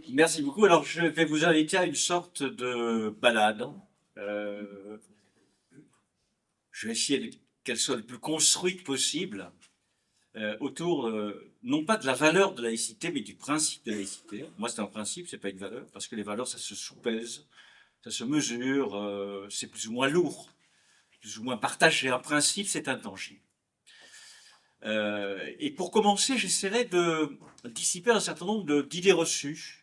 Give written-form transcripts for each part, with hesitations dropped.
Merci beaucoup. Alors, je vais vous inviter à une sorte de balade. Euh, je vais essayer qu'elle soit le plus construite possible autour, non pas de la valeur de la laïcité, mais du principe de la laïcité. Moi, c'est un principe, c'est pas une valeur, parce que les valeurs, ça se soupèse, ça se mesure, c'est plus ou moins lourd, plus ou moins partagé. Un principe, c'est intangible. Et pour commencer, j'essaierai de dissiper un certain nombre d'idées reçues,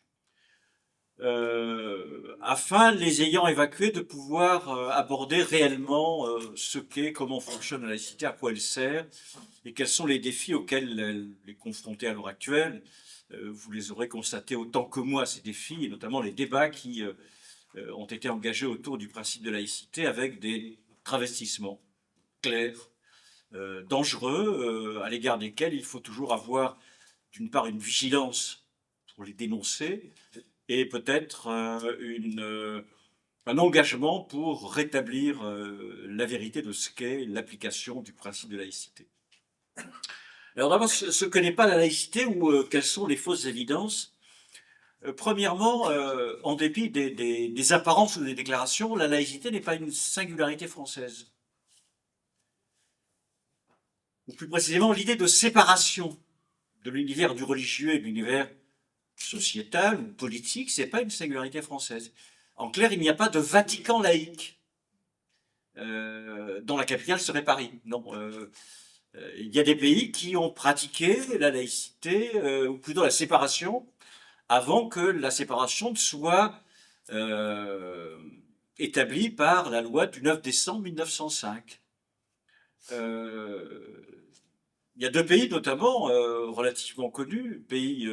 afin, les ayant évacuées, de pouvoir aborder réellement ce qu'est, comment fonctionne la laïcité, à quoi elle sert, et quels sont les défis auxquels elle est confrontée à l'heure actuelle. Vous les aurez constatés autant que moi, ces défis, et notamment les débats qui ont été engagés autour du principe de laïcité, avec des travestissements clairs, dangereux, à l'égard desquels il faut toujours avoir, d'une part, une vigilance pour les dénoncer, et peut-être un engagement pour rétablir la vérité de ce qu'est l'application du principe de laïcité. Alors d'abord, ce que n'est pas la laïcité, ou quelles sont les fausses évidences. Premièrement, en dépit des apparences ou des déclarations, la laïcité n'est pas une singularité française. Ou plus précisément, l'idée de séparation de l'univers du religieux et de l'univers sociétal ou politique, c'est pas une singularité française. En clair, il n'y a pas de Vatican laïque dont la capitale serait Paris. Non. Il y a des pays qui ont pratiqué la laïcité, ou plutôt la séparation, avant que la séparation ne soit établie par la loi du 9 décembre 1905. Il y a deux pays notamment relativement connus, pays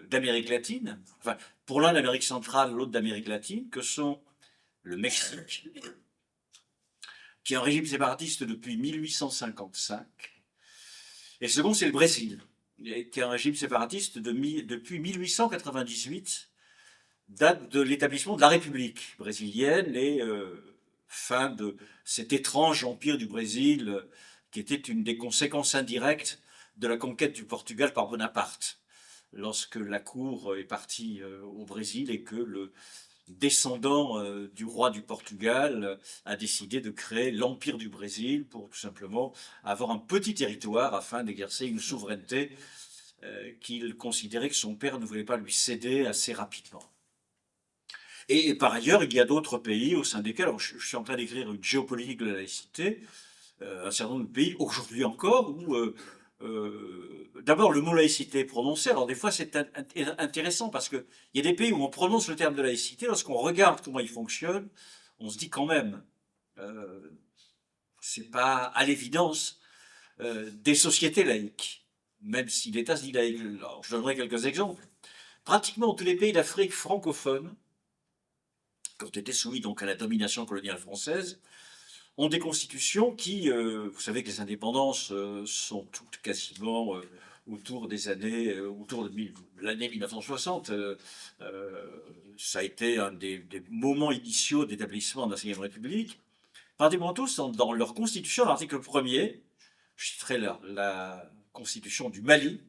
d'Amérique latine, enfin pour l'un d'Amérique centrale, l'autre d'Amérique latine, que sont le Mexique, qui est un régime séparatiste depuis 1855, et le second c'est le Brésil, qui est un régime séparatiste depuis 1898, date de l'établissement de la République brésilienne et fin de cet étrange empire du Brésil qui était une des conséquences indirectes de la conquête du Portugal par Bonaparte, lorsque la cour est partie au Brésil et que le descendant du roi du Portugal a décidé de créer l'Empire du Brésil pour tout simplement avoir un petit territoire afin d'exercer une souveraineté qu'il considérait que son père ne voulait pas lui céder assez rapidement. Et par ailleurs, il y a d'autres pays au sein desquels, alors je suis en train d'écrire une géopolitique de la laïcité, un certain nombre de pays, aujourd'hui encore, où d'abord le mot laïcité est prononcé. Alors des fois c'est intéressant parce qu'il y a des pays où on prononce le terme de laïcité, lorsqu'on regarde comment il fonctionne, on se dit quand même, c'est pas à l'évidence des sociétés laïques, même si l'État se dit laïque. Alors, je donnerai quelques exemples. Pratiquement tous les pays d'Afrique francophone, qui ont été soumis donc à la domination coloniale française, ont des constitutions qui, vous savez que les indépendances sont toutes quasiment autour des années, autour de l'année 1960. Ça a été un des moments initiaux d'établissement de la Ve République. Pratiquement tous, dans leur constitution, l'article 1er, je citerai la constitution du Mali.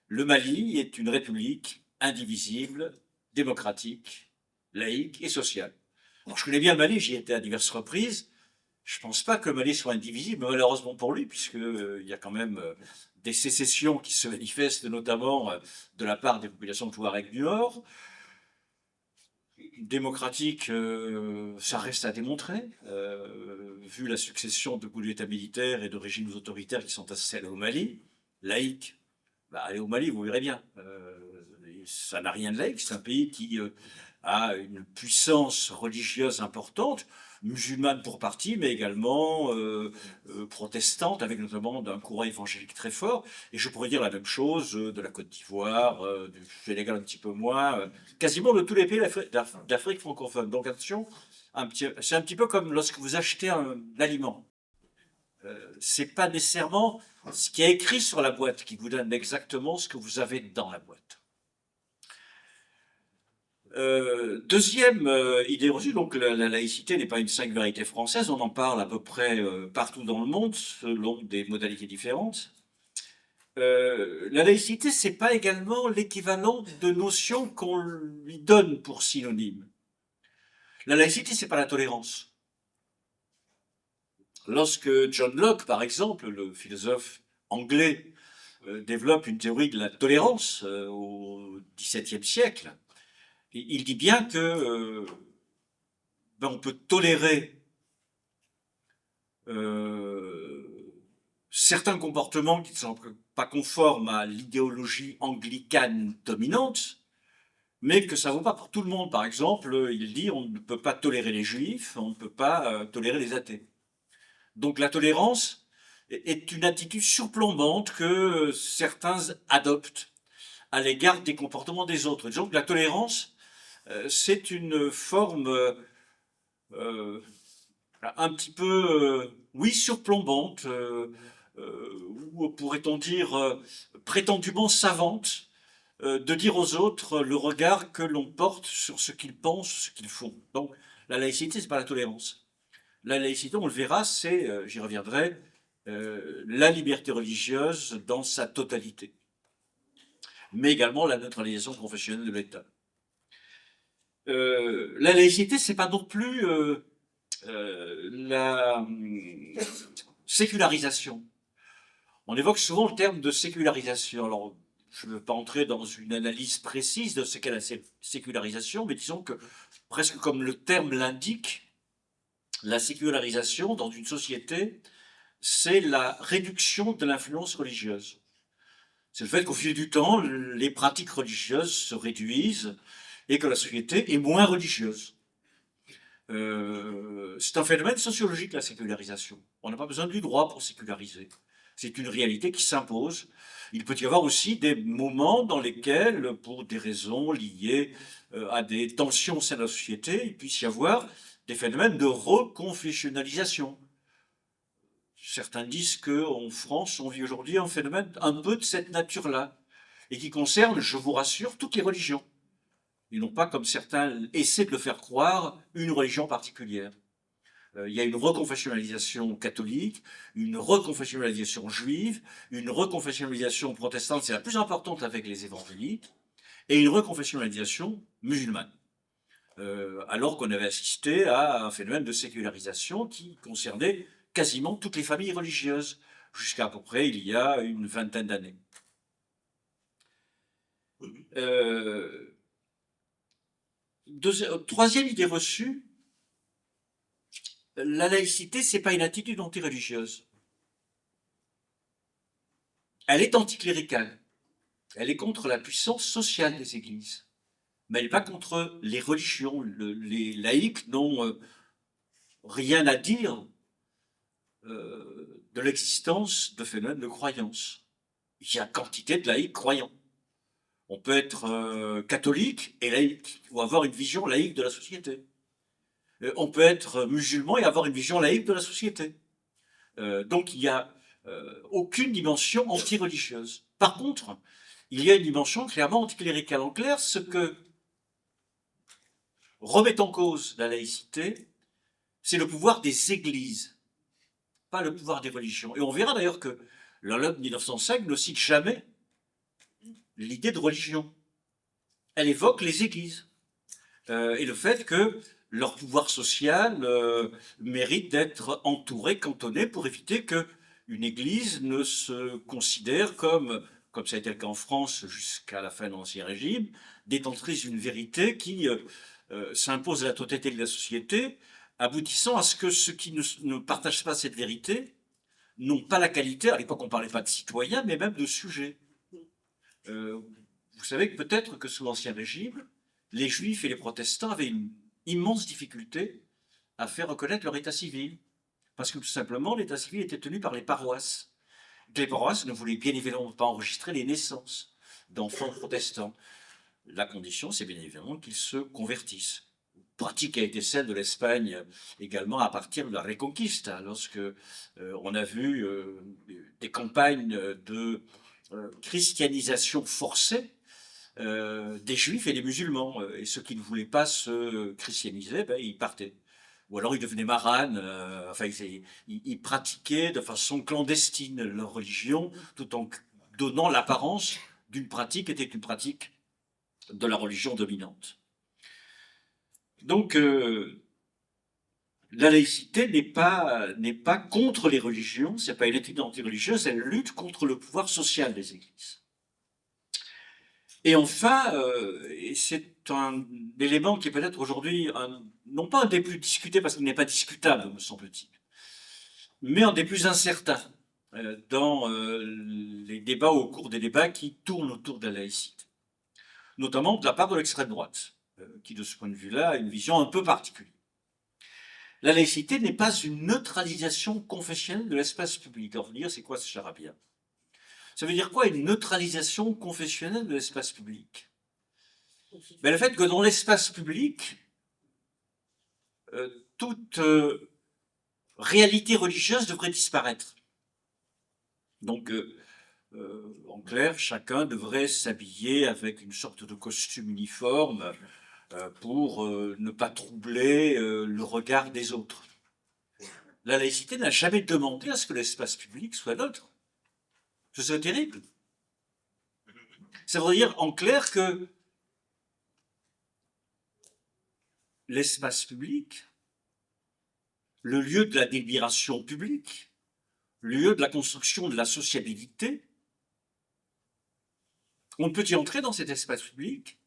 Le Mali est une république indivisible, démocratique, laïque et sociale. Alors, je connais bien le Mali, j'y étais à diverses reprises. Je ne pense pas que le Mali soit indivisible, malheureusement pour lui, puisqu'il y a quand même des sécessions qui se manifestent, notamment de la part des populations de Touareg du Nord. Démocratique, ça reste à démontrer, vu la succession de coups d'État militaires et de régimes autoritaires qui sont installés au Mali. Laïque, bah, allez au Mali, vous verrez bien. Ça n'a rien de laïque, c'est un pays qui a une puissance religieuse importante, musulmane pour partie, mais également protestante, avec notamment un courant évangélique très fort. Et je pourrais dire la même chose de la Côte d'Ivoire, du Sénégal un petit peu moins, quasiment de tous les pays d'Afrique francophone. Donc attention, c'est un petit peu comme lorsque vous achetez un aliment. C'est pas nécessairement ce qui est écrit sur la boîte qui vous donne exactement ce que vous avez dans la boîte. Deuxième idée reçue, donc la laïcité n'est pas une singularité française, on en parle à peu près partout dans le monde, selon des modalités différentes. La laïcité, c'est pas également l'équivalent de notions qu'on lui donne pour synonyme. La laïcité, c'est pas la tolérance. Lorsque John Locke, par exemple, le philosophe anglais, développe une théorie de la tolérance au XVIIe siècle, il dit bien que on peut tolérer certains comportements qui ne sont pas conformes à l'idéologie anglicane dominante, mais que ça ne vaut pas pour tout le monde. Par exemple, il dit on ne peut pas tolérer les juifs, on ne peut pas tolérer les athées. Donc la tolérance est une attitude surplombante que certains adoptent à l'égard des comportements des autres. Donc la tolérance, c'est une forme un petit peu, oui, surplombante, ou pourrait-on dire prétendument savante, de dire aux autres le regard que l'on porte sur ce qu'ils pensent, ce qu'ils font. Donc la laïcité, c'est pas la tolérance. La laïcité, on le verra, c'est, j'y reviendrai, la liberté religieuse dans sa totalité, mais également la neutralisation confessionnelle de l'État. La laïcité, c'est pas non plus la sécularisation. On évoque souvent le terme de sécularisation. Alors, je ne veux pas entrer dans une analyse précise de ce qu'est la sécularisation, mais disons que, presque comme le terme l'indique, la sécularisation dans une société, c'est la réduction de l'influence religieuse. C'est le fait qu'au fil du temps, les pratiques religieuses se réduisent et que la société est moins religieuse. C'est un phénomène sociologique, la sécularisation. On n'a pas besoin du droit pour séculariser. C'est une réalité qui s'impose. Il peut y avoir aussi des moments dans lesquels, pour des raisons liées à des tensions au sein de la société, il puisse y avoir des phénomènes de reconfessionnalisation. Certains disent qu'en France, on vit aujourd'hui un phénomène un peu de cette nature-là, et qui concerne, je vous rassure, toutes les religions. Et non pas, comme certains essaient de le faire croire, une religion particulière. Il y a une reconfessionnalisation catholique, une reconfessionnalisation juive, une reconfessionnalisation protestante, c'est la plus importante avec les évangéliques, et une reconfessionnalisation musulmane. Alors qu'on avait assisté à un phénomène de sécularisation qui concernait quasiment toutes les familles religieuses, jusqu'à peu près il y a une vingtaine d'années. Troisième idée reçue, la laïcité, c'est pas une attitude anti-religieuse. Elle est anticléricale. Elle est contre la puissance sociale des églises. Mais elle n'est pas contre les religions. Les laïcs n'ont rien à dire de l'existence de phénomènes de croyance. Il y a quantité de laïcs croyants. On peut être catholique et laïque, ou avoir une vision laïque de la société. On peut être musulman et avoir une vision laïque de la société. Donc il n'y a aucune dimension anti-religieuse. Par contre, il y a une dimension clairement anticléricale. En clair, ce que remet en cause la laïcité, c'est le pouvoir des églises, pas le pouvoir des religions. Et on verra d'ailleurs que la loi de 1905 ne cite jamais l'idée de religion. Elle évoque les églises et le fait que leur pouvoir social mérite d'être entouré, cantonné, pour éviter qu'une église ne se considère comme ça a été le cas en France jusqu'à la fin de l'Ancien Régime, détentrice d'une vérité qui s'impose à la totalité de la société, aboutissant à ce que ceux qui ne partagent pas cette vérité n'ont pas la qualité, à l'époque on ne parlait pas de citoyens, mais même de sujets. Vous savez que peut-être que sous l'Ancien Régime, les Juifs et les protestants avaient une immense difficulté à faire reconnaître leur état civil, parce que tout simplement l'état civil était tenu par les paroisses. Les paroisses ne voulaient bien évidemment pas enregistrer les naissances d'enfants protestants. La condition, c'est bien évidemment qu'ils se convertissent. Pratique a été celle de l'Espagne également à partir de la Reconquista, lorsque on a vu des campagnes de christianisation forcée des juifs et des musulmans. Et ceux qui ne voulaient pas se christianiser, ben, ils partaient. Ou alors ils devenaient maranes, enfin ils pratiquaient de façon clandestine leur religion, tout en donnant l'apparence d'une pratique qui était une pratique de la religion dominante. Donc, la laïcité n'est pas contre les religions, c'est pas une étude anti-religieuse, elle lutte contre le pouvoir social des églises. Et enfin, et c'est un élément qui est peut-être aujourd'hui, non pas un des plus discutés, parce qu'il n'est pas discutable, me semble-t-il, mais un des plus incertains dans les débats, au cours des débats qui tournent autour de la laïcité, notamment de la part de l'extrême droite, qui de ce point de vue-là a une vision un peu particulière. La laïcité n'est pas une neutralisation confessionnelle de l'espace public. Alors, vous dire, c'est quoi ce charabia? Ça veut dire quoi une neutralisation confessionnelle de l'espace public? Le fait que dans l'espace public, toute réalité religieuse devrait disparaître. Donc, en clair, chacun devrait s'habiller avec une sorte de costume uniforme pour ne pas troubler le regard des autres. La laïcité n'a jamais demandé à ce que l'espace public soit neutre. Ce serait terrible. Ça veut dire en clair que l'espace public, le lieu de la délibération publique, le lieu de la construction de la sociabilité, on ne peut y entrer dans cet espace public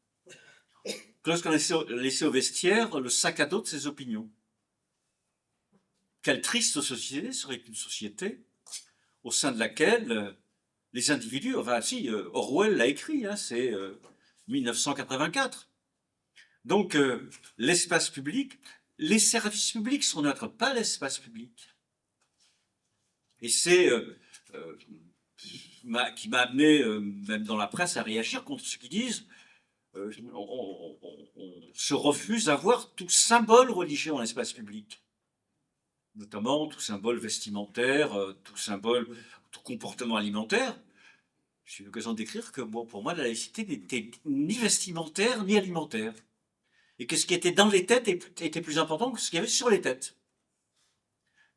que lorsqu'on a laissé au vestiaire le sac à dos de ses opinions. Quelle triste société serait une société au sein de laquelle les individus, enfin si, Orwell l'a écrit, hein, c'est 1984. Donc l'espace public, les services publics sont neutres, pas l'espace public. Et c'est qui m'a amené, même dans la presse, à réagir contre ceux qui disent on se refuse à voir tout symbole religieux dans l'espace public, notamment tout symbole vestimentaire, tout comportement alimentaire. J'ai eu l'occasion d'écrire que bon, pour moi, la laïcité n'était ni vestimentaire ni alimentaire. Et que ce qui était dans les têtes était plus important que ce qu'il y avait sur les têtes.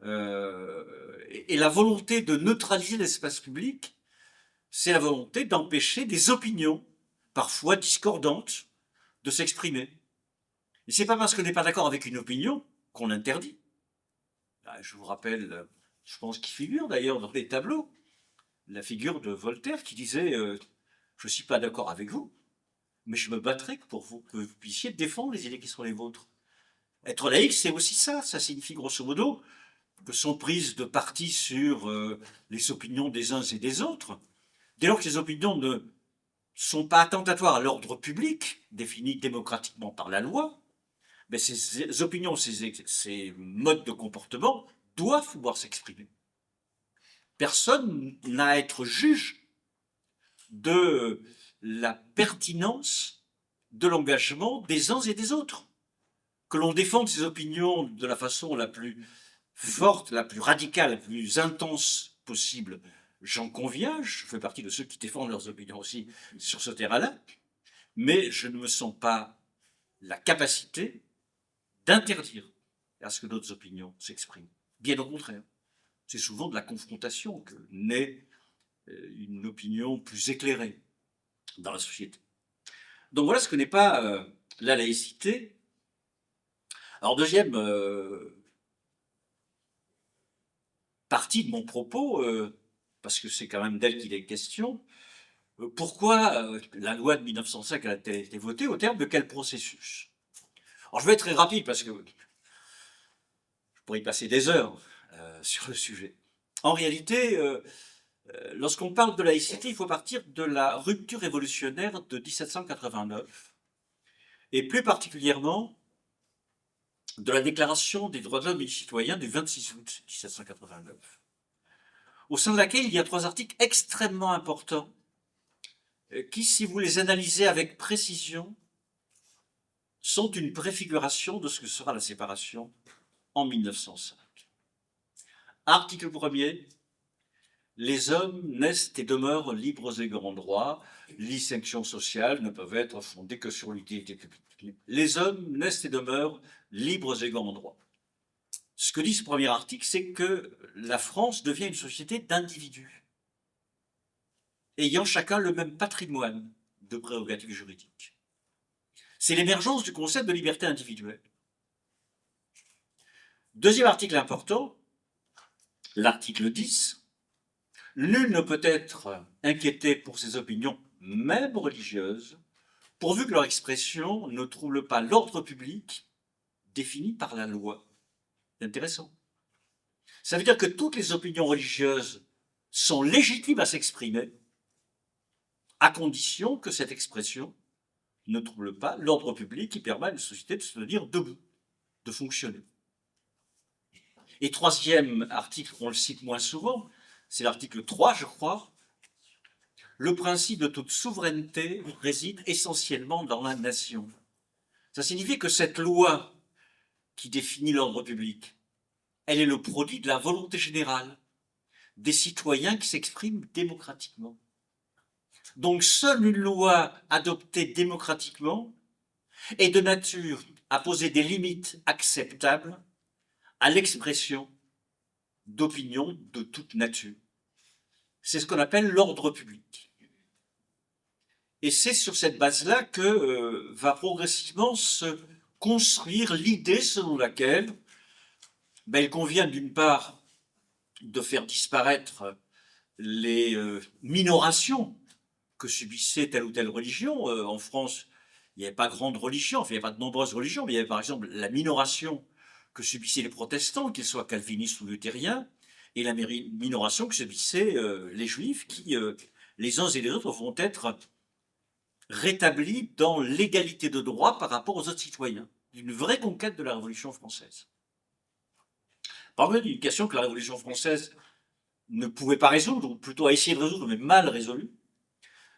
Et la volonté de neutraliser l'espace public, c'est la volonté d'empêcher des opinions, parfois discordantes, de s'exprimer. Et c'est pas parce qu'on n'est pas d'accord avec une opinion qu'on l'interdit. Je vous rappelle, je pense qu'il figure d'ailleurs dans les tableaux, la figure de Voltaire qui disait je ne suis pas d'accord avec vous, mais je me battrai pour que vous puissiez défendre les idées qui sont les vôtres. Être laïque, c'est aussi ça. Ça signifie grosso modo que sont prises de parti sur les opinions des uns et des autres. Dès lors que ces opinions ne sont pas attentatoires à l'ordre public, défini démocratiquement par la loi, mais ces opinions, ces modes de comportement doivent pouvoir s'exprimer. Personne n'a à être juge de la pertinence de l'engagement des uns et des autres. Que l'on défende ses opinions de la façon la plus forte, la plus radicale, la plus intense possible, j'en conviens, je fais partie de ceux qui défendent leurs opinions aussi sur ce terrain-là, mais je ne me sens pas la capacité d'interdire à ce que d'autres opinions s'expriment. Bien au contraire, c'est souvent de la confrontation que naît une opinion plus éclairée dans la société. Donc voilà ce que n'est pas la laïcité. Alors deuxième partie de mon propos, parce que c'est quand même d'elle qu'il est question, pourquoi la loi de 1905 a été votée, au terme de quel processus? Alors je vais être très rapide parce que je pourrais y passer des heures sur le sujet. En réalité, lorsqu'on parle de laïcité, il faut partir de la rupture révolutionnaire de 1789, et plus particulièrement de la Déclaration des droits de l'homme et du citoyen du 26 août 1789, au sein de laquelle il y a 3 articles extrêmement importants qui, si vous les analysez avec précision, sont une préfiguration de ce que sera la séparation en 1905. Article 1er, les hommes naissent et demeurent libres et grands droits. Les distinctions sociales ne peuvent être fondées que sur l'utilité publique. Les hommes naissent et demeurent libres et grands droits. Ce que dit ce premier article, c'est que la France devient une société d'individus. ayant chacun le même patrimoine de prérogatives juridiques. C'est l'émergence du concept de liberté individuelle. Deuxième article important, l'article 10. Nul ne peut être inquiété pour ses opinions, même religieuses, pourvu que leur expression ne trouble pas l'ordre public défini par la loi. C'est intéressant. Ça veut dire que toutes les opinions religieuses sont légitimes à s'exprimer, à condition que cette expression ne trouble pas l'ordre public qui permet à une société de se tenir debout, de fonctionner. Et troisième article, on le cite moins souvent, c'est l'article 3, je crois. Le principe de toute souveraineté réside essentiellement dans la nation. Ça signifie que cette loi qui définit l'ordre public, elle est le produit de la volonté générale des citoyens qui s'expriment démocratiquement. Donc seule une loi adoptée démocratiquement est de nature à poser des limites acceptables à l'expression d'opinions de toute nature. C'est ce qu'on appelle l'ordre public. Et c'est sur cette base-là que va progressivement se construire l'idée selon laquelle il convient d'une part de faire disparaître les minorations que subissait telle ou telle religion. En France, il n'y avait pas grande religion, enfin il n'y avait pas de nombreuses religions, mais il y avait par exemple la minoration que subissaient les protestants, qu'ils soient calvinistes ou luthériens, et la minoration que subissaient les juifs, qui, les uns et les autres, vont être rétablis dans l'égalité de droit par rapport aux autres citoyens. Une vraie conquête de la Révolution française. Par contre, une question que la Révolution française ne pouvait pas résoudre, ou plutôt a essayé de résoudre, mais mal résolue,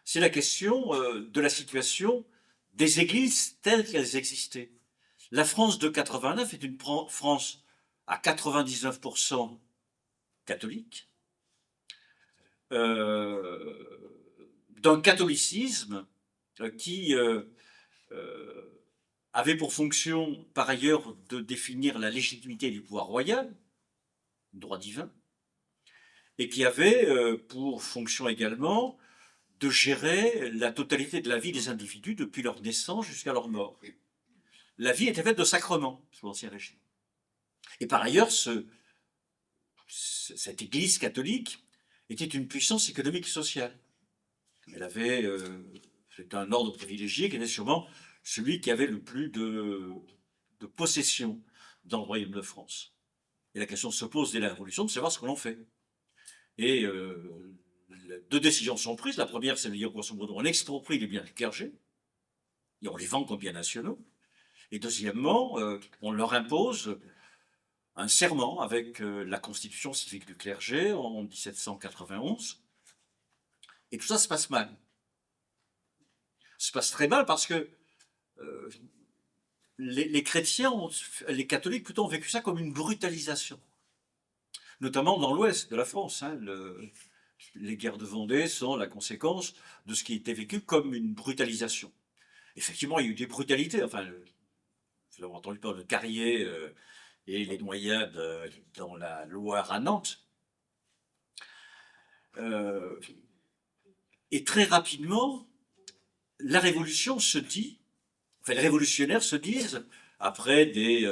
c'est la question de la situation des églises telles qu'elles existaient. La France de 89 est une France à 99% catholique, d'un catholicisme qui avait pour fonction, par ailleurs, de définir la légitimité du pouvoir royal, droit divin, et qui avait pour fonction également de gérer la totalité de la vie des individus depuis leur naissance jusqu'à leur mort. La vie était faite de sacrements sous l'Ancien Régime. Et par ailleurs, cette Église catholique était une puissance économique et sociale. Elle avait, c'était un ordre privilégié qui était sûrement celui qui avait le plus de possession dans le Royaume de France. Et la question se pose dès la Révolution de savoir ce que l'on fait. Et deux décisions sont prises. La première, c'est de dire grosso modo, on exproprie les biens du clergé et on les vend comme biens nationaux. Et deuxièmement, on leur impose un serment avec la constitution civique du clergé en 1791. Et tout ça se passe mal. Ça se passe très mal parce que les chrétiens, les catholiques plutôt, ont vécu ça comme une brutalisation. Notamment dans l'ouest de la France. Hein, les guerres de Vendée sont la conséquence de ce qui était vécu comme une brutalisation. Effectivement, il y a eu des brutalités. Enfin, vous avez entendu parler de Carrier et les noyades dans la Loire à Nantes. Et très rapidement, la Révolution se dit, enfin les révolutionnaires se disent, après des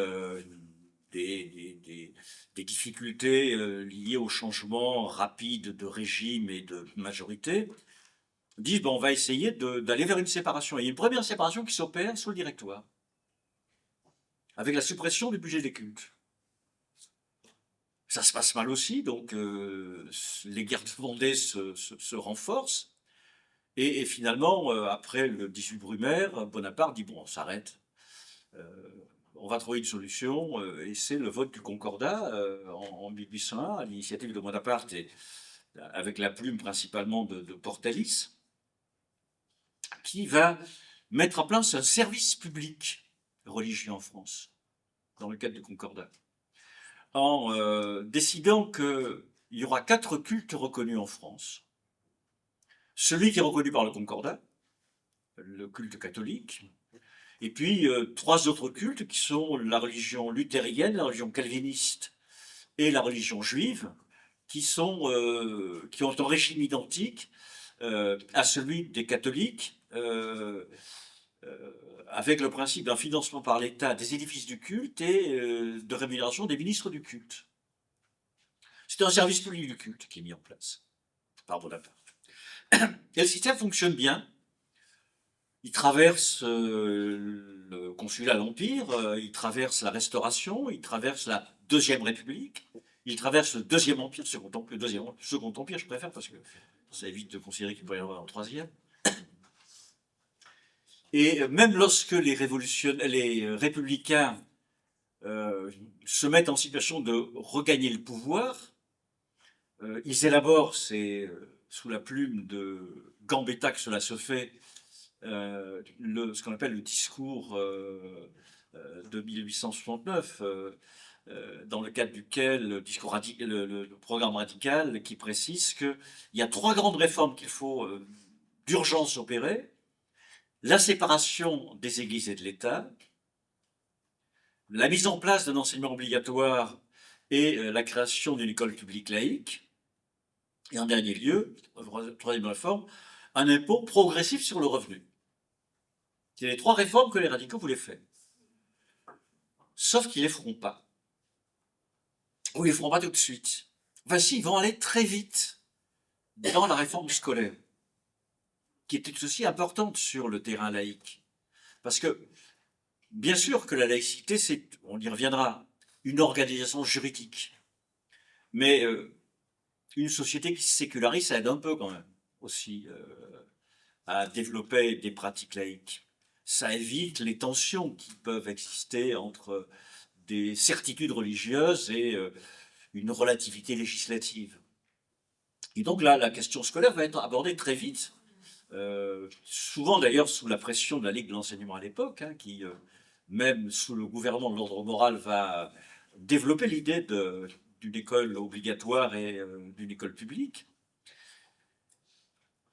difficultés liées au changement rapide de régime et de majorité, disent on va essayer d'aller vers une séparation. Et il y a une première séparation qui s'opère sous le Directoire, avec la suppression du budget des cultes. Ça se passe mal aussi, donc les guerres de Vendée se renforcent. Et finalement, après le 18 Brumaire, Bonaparte dit bon, on s'arrête. On va trouver une solution, et c'est le vote du Concordat en 1801, à l'initiative de Bonaparte, et avec la plume principalement de Portalis, qui va mettre en place un service public religieux en France, dans le cadre du Concordat, en décidant qu'il y aura 4 cultes reconnus en France. Celui qui est reconnu par le Concordat, le culte catholique, et puis 3 autres cultes qui sont la religion luthérienne, la religion calviniste et la religion juive, qui ont un régime identique à celui des catholiques, avec le principe d'un financement par l'État des édifices du culte et de rémunération des ministres du culte. C'est un service public du culte qui est mis en place par Bonaparte. Et le système fonctionne bien. Il traverse le consulat, l'Empire, il traverse la Restauration, il traverse la Deuxième République, il traverse le Deuxième Empire, le Second Empire, je préfère, parce que ça évite de considérer qu'il pourrait y avoir un troisième. Et même lorsque les républicains se mettent en situation de regagner le pouvoir, ils élaborent, sous la plume de Gambetta que cela se fait, ce qu'on appelle le discours de 1869, dans le cadre duquel le programme radical qui précise qu'il y a 3 grandes réformes qu'il faut d'urgence opérer: la séparation des églises et de l'État, la mise en place d'un enseignement obligatoire et la création d'une école publique laïque, et en dernier lieu, troisième réforme, un impôt progressif sur le revenu. C'est les 3 réformes que les radicaux voulaient faire. Sauf qu'ils ne les feront pas. Ou ils ne les feront pas tout de suite. Enfin si, ils vont aller très vite dans la réforme scolaire, qui était aussi importante sur le terrain laïque. Parce que, bien sûr que la laïcité, c'est, on y reviendra, une organisation juridique. Mais une société qui se sécularise, ça aide un peu quand même aussi à développer des pratiques laïques. Ça évite les tensions qui peuvent exister entre des certitudes religieuses et une relativité législative. Et donc là, la question scolaire va être abordée très vite, souvent d'ailleurs sous la pression de la Ligue de l'enseignement à l'époque, hein, qui, même sous le gouvernement de l'ordre moral, va développer l'idée d'une école obligatoire et d'une école publique.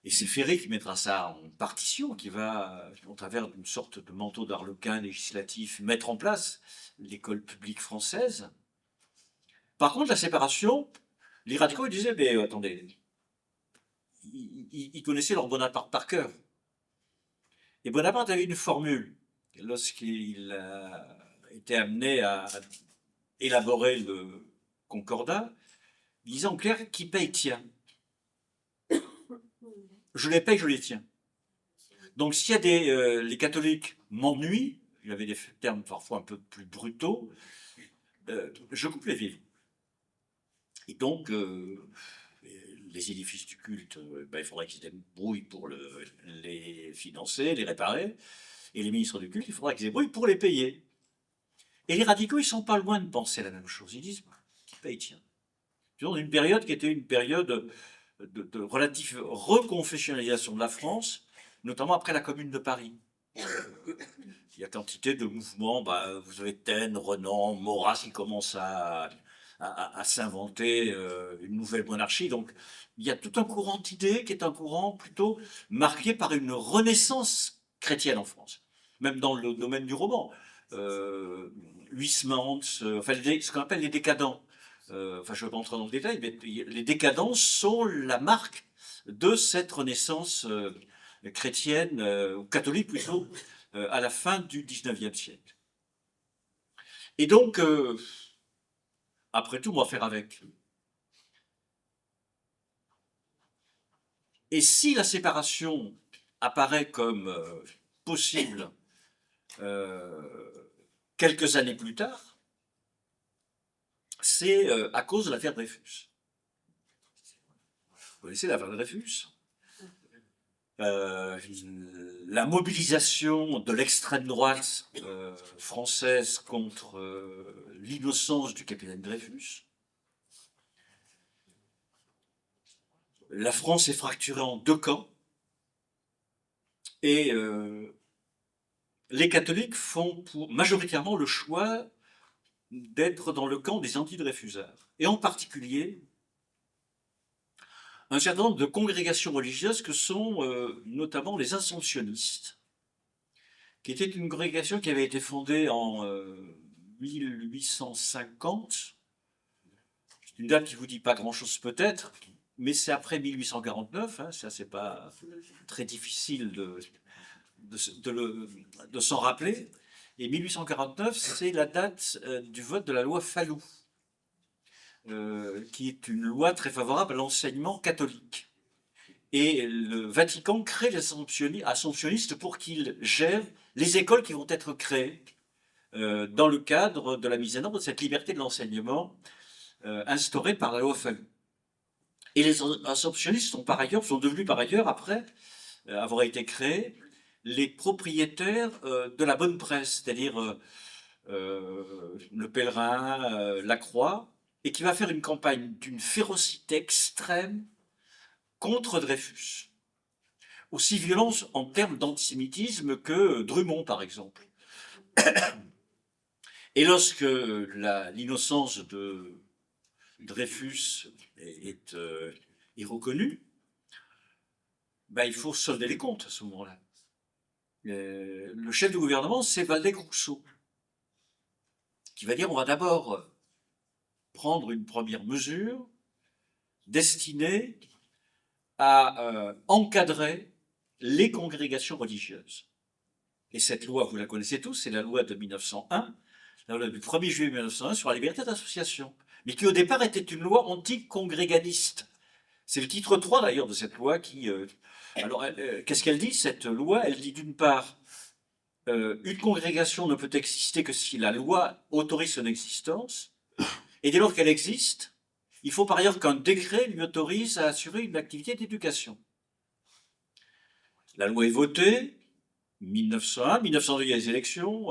Et c'est Ferré qui mettra ça en partition, qui va, au travers d'une sorte de manteau d'arlequin législatif, mettre en place l'école publique française. Par contre, la séparation, les radicaux ils disaient, mais attendez, ils connaissaient leur Bonaparte par cœur. Et Bonaparte avait une formule, lorsqu'il a été amené à élaborer le Concordat, il disait en clair, qui paye tient. Je les paye, je les tiens. Donc s'il y a les catholiques m'ennuient, il y avait des termes parfois un peu plus brutaux, je coupe les vivres. Et donc, les édifices du culte, il faudrait qu'ils se débrouillent pour les financer, les réparer. Et les ministres du culte, il faudrait qu'ils se débrouillent pour les payer. Et les radicaux, ils sont pas loin de penser la même chose. Ils disent, qui paye, tiens. Dans une période qui était une période de relative reconfessionnalisation de la France, notamment après la Commune de Paris. Il y a quantité de mouvements, vous avez Taine, Renan, Maurras qui commencent à s'inventer une nouvelle monarchie. Donc il y a tout un courant d'idées qui est un courant plutôt marqué par une renaissance chrétienne en France. Même dans le domaine du roman. Huysmans, ce qu'on appelle les décadents. Je ne vais pas entrer dans le détail, mais les décadents sont la marque de cette renaissance chrétienne, ou catholique plutôt, à la fin du XIXe siècle. Et donc, après tout, on va faire avec. Et si la séparation apparaît comme possible quelques années plus tard, c'est à cause de l'affaire Dreyfus. Vous connaissez l'affaire Dreyfus ? La mobilisation de l'extrême droite française contre l'innocence du capitaine Dreyfus. La France est fracturée en 2 camps et les catholiques font majoritairement le choix d'être dans le camp des anti-dreyfusards. Et en particulier, un certain nombre de congrégations religieuses que sont notamment les Assomptionnistes, qui était une congrégation qui avait été fondée en 1850. C'est une date qui vous dit pas grand-chose peut-être, mais c'est après 1849, hein, ça c'est pas très difficile de s'en rappeler. Et 1849, c'est la date du vote de la loi Fallou, qui est une loi très favorable à l'enseignement catholique. Et le Vatican crée les assomptionnistes pour qu'ils gèrent les écoles qui vont être créées dans le cadre de la mise en œuvre de cette liberté de l'enseignement instaurée par la loi Fallou. Et les assomptionnistes sont devenus par ailleurs, après avoir été créés, les propriétaires de la bonne presse, c'est-à-dire le Pèlerin, la Croix, et qui va faire une campagne d'une férocité extrême contre Dreyfus. Aussi violente en termes d'antisémitisme que Drummond, par exemple. Et lorsque l'innocence de Dreyfus est reconnue, ben, il faut solder les comptes à ce moment-là. Le chef du gouvernement, c'est Waldeck-Rousseau, qui va dire on va d'abord prendre une première mesure destinée à encadrer les congrégations religieuses. Et cette loi, vous la connaissez tous, c'est la loi de 1901, la loi du 1er juillet 1901 sur la liberté d'association, mais qui au départ était une loi anticongréganiste. C'est le titre 3 d'ailleurs de cette loi qui... alors, qu'est-ce qu'elle dit, cette loi? Elle dit d'une part, une congrégation ne peut exister que si la loi autorise son existence, et dès lors qu'elle existe, il faut par ailleurs qu'un décret lui autorise à assurer une activité d'éducation. La loi est votée, 1901, 1902, il y a les élections,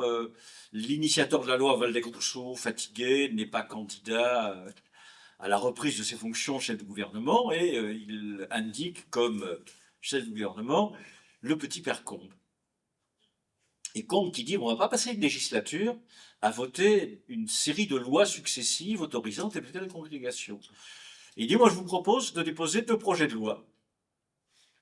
l'initiateur de la loi, Waldeck-Rousseau, fatigué, n'est pas candidat à la reprise de ses fonctions chef de gouvernement, et il indique comme chef de gouvernement le petit père Combes. Et Combes qui dit on ne va pas passer une législature à voter une série de lois successives autorisant telle ou telle congrégation. Il dit moi je vous propose de déposer 2 projets de loi.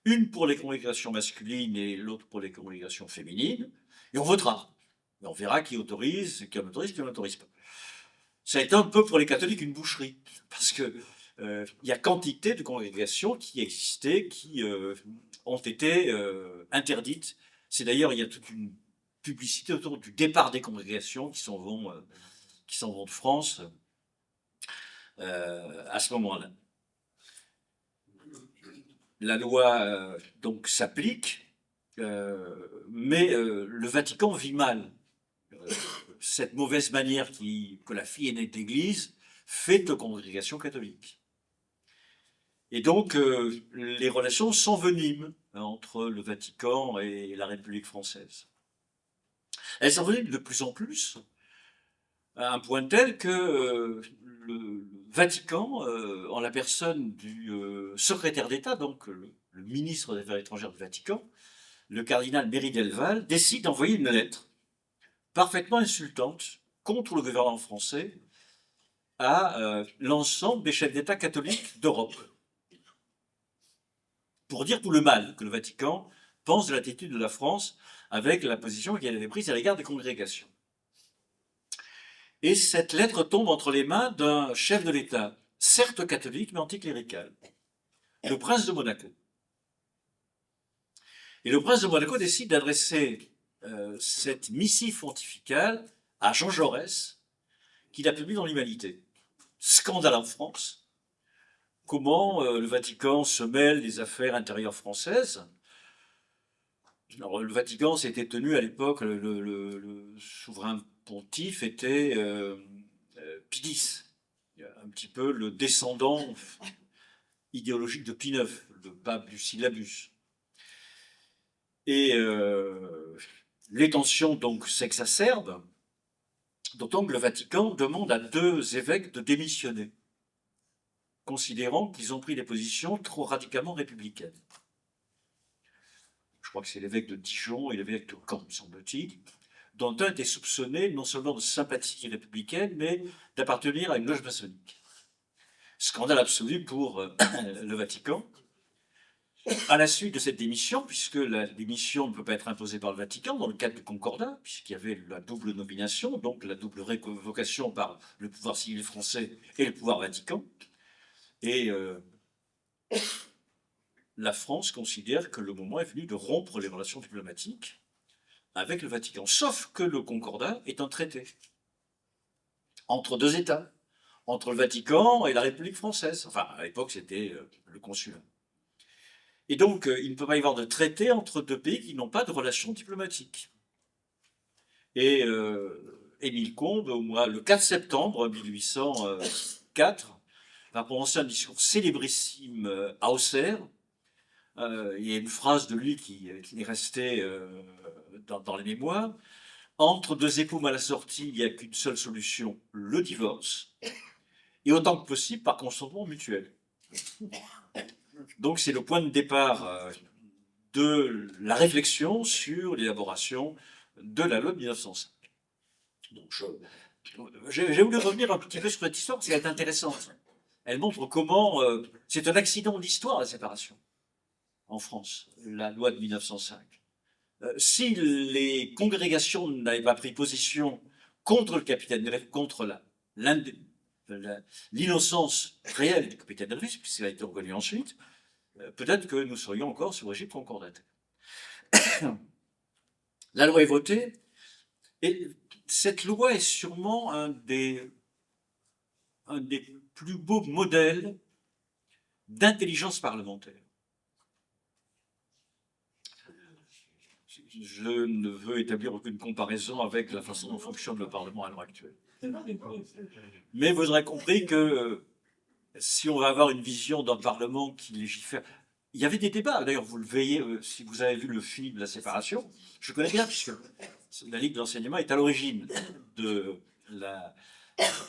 Une pour les congrégations masculines et l'autre pour les congrégations féminines, et on votera. Et on verra qui autorise, qui n'autorise pas. Ça a été un peu pour les catholiques une boucherie, parce que y a quantité de congrégations qui existaient, qui ont été interdites. C'est d'ailleurs, il y a toute une publicité autour du départ des congrégations qui s'en vont de France à ce moment-là. La loi donc s'applique, mais le Vatican vit mal cette mauvaise manière que la fille aînée d'Église fait aux congrégations catholiques. Et donc les relations s'enveniment entre le Vatican et la République française. Elles s'enveniment de plus en plus, à un point tel que le Vatican, en la personne du secrétaire d'État, donc le ministre des Affaires étrangères du Vatican, le cardinal Méry Delval, décide d'envoyer une lettre parfaitement insultante contre le gouvernement français à l'ensemble des chefs d'État catholiques d'Europe, pour dire tout le mal que le Vatican pense de l'attitude de la France avec la position qu'elle avait prise à l'égard des congrégations. Et cette lettre tombe entre les mains d'un chef de l'État, certes catholique, mais anticlérical, le prince de Monaco. Et le prince de Monaco décide d'adresser cette missive pontificale à Jean Jaurès, qu'il a publié dans l'Humanité. Scandale en France. Comment le Vatican se mêle des affaires intérieures françaises. Alors, le Vatican s'était tenu à l'époque, le souverain pontife était Pie X, un petit peu le descendant idéologique de Pie IX, le pape du syllabus. Et les tensions donc s'exacerbent, d'autant que le Vatican demande à 2 évêques de démissionner, considérant qu'ils ont pris des positions trop radicalement républicaines. Je crois que c'est l'évêque de Dijon et l'évêque de Caen, semble-t-il, dont un était soupçonné non seulement de sympathie républicaine, mais d'appartenir à une loge maçonnique. Scandale absolu pour le Vatican. À la suite de cette démission, puisque la démission ne peut pas être imposée par le Vatican dans le cadre du Concordat, puisqu'il y avait la double nomination, donc la double révocation par le pouvoir civil français et le pouvoir Vatican, et la France considère que le moment est venu de rompre les relations diplomatiques avec le Vatican. Sauf que le Concordat est un traité entre deux États, entre le Vatican et la République française. Enfin, à l'époque, c'était le consulat. Et donc, il ne peut pas y avoir de traité entre deux pays qui n'ont pas de relations diplomatiques. Et Émile Combes, le 4 septembre 1804, va prononcer un discours célébrissime à Auxerre. Il y a une phrase de lui qui est restée dans les mémoires. Entre deux époux mal assortis, il n'y a qu'une seule solution, le divorce, et autant que possible par consentement mutuel. Donc c'est le point de départ de la réflexion sur l'élaboration de la loi de 1905. Donc j'ai voulu revenir un petit peu sur cette histoire parce qu'elle est intéressante. Elle montre comment c'est un accident de l'histoire, la séparation en France, la loi de 1905. Si les congrégations n'avaient pas pris position contre le capitaine Dreyfus, contre l'innocence réelle du capitaine Dreyfus, puisqu'il a été reconnu ensuite, peut-être que nous serions encore sous régime concordataire. La loi est votée, et cette loi est sûrement un des plus beaux modèles d'intelligence parlementaire. Je ne veux établir aucune comparaison avec la façon dont fonctionne le Parlement à l'heure actuelle. Mais vous aurez compris que si on va avoir une vision d'un Parlement qui légifère... Il y avait des débats, d'ailleurs vous le voyez, si vous avez vu le film de la séparation, je connais bien, puisque la Ligue de l'enseignement est à l'origine de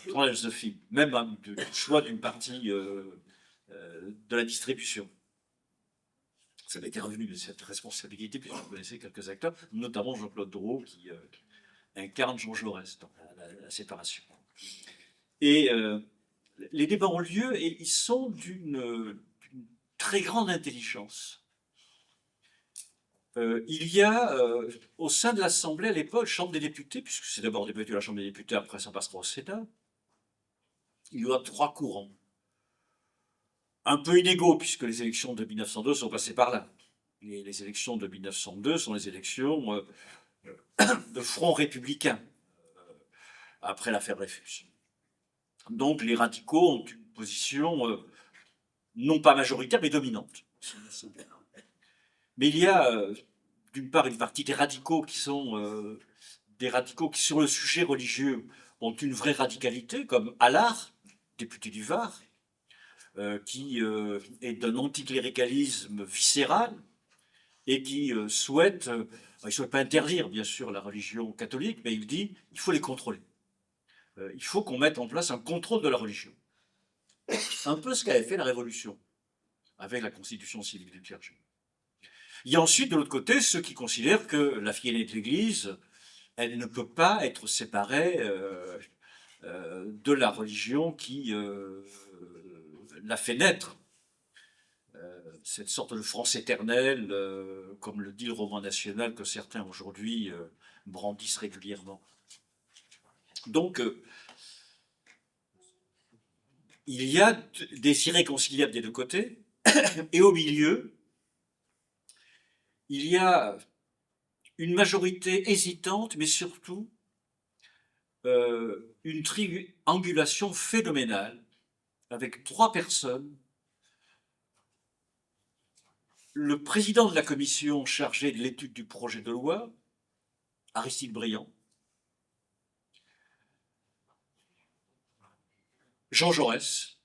tournage de ce film, même du choix d'une partie de la distribution. Ça m'était revenu de cette responsabilité, puisque vous connaissez quelques acteurs, notamment Jean-Claude Drouot, qui incarne Jean Jaurès dans la séparation. Et les débats ont lieu et ils sont d'une très grande intelligence. Il y a, au sein de l'Assemblée à l'époque, Chambre des députés, puisque c'est d'abord député à la Chambre des députés, après ça passera au Sénat, il y a trois courants. Un peu inégaux, puisque les élections de 1902 sont passées par là. Les élections de 1902 sont les élections de front républicain, après l'affaire Dreyfus. Donc les radicaux ont une position non pas majoritaire, mais dominante. Mais il y a, d'une part, une partie des radicaux qui sont des radicaux qui, sur le sujet religieux, ont une vraie radicalité, comme Allard, député du Var, qui est d'un anticléricalisme viscéral et qui souhaite, il ne souhaite pas interdire, bien sûr, la religion catholique, mais il dit il faut les contrôler. Il faut qu'on mette en place un contrôle de la religion. Un peu ce qu'avait fait la Révolution, avec la constitution civile du clergé. Il y a ensuite, de l'autre côté, ceux qui considèrent que la fidélité de l'Église, elle ne peut pas être séparée de la religion qui l'a fait naître. Cette sorte de France éternelle, comme le dit le roman national, que certains aujourd'hui brandissent régulièrement. Donc, il y a des irréconciliables des deux côtés, et au milieu, il y a une majorité hésitante, mais surtout une triangulation phénoménale, avec trois personnes. Le président de la commission chargée de l'étude du projet de loi, Aristide Briand, Jean Jaurès,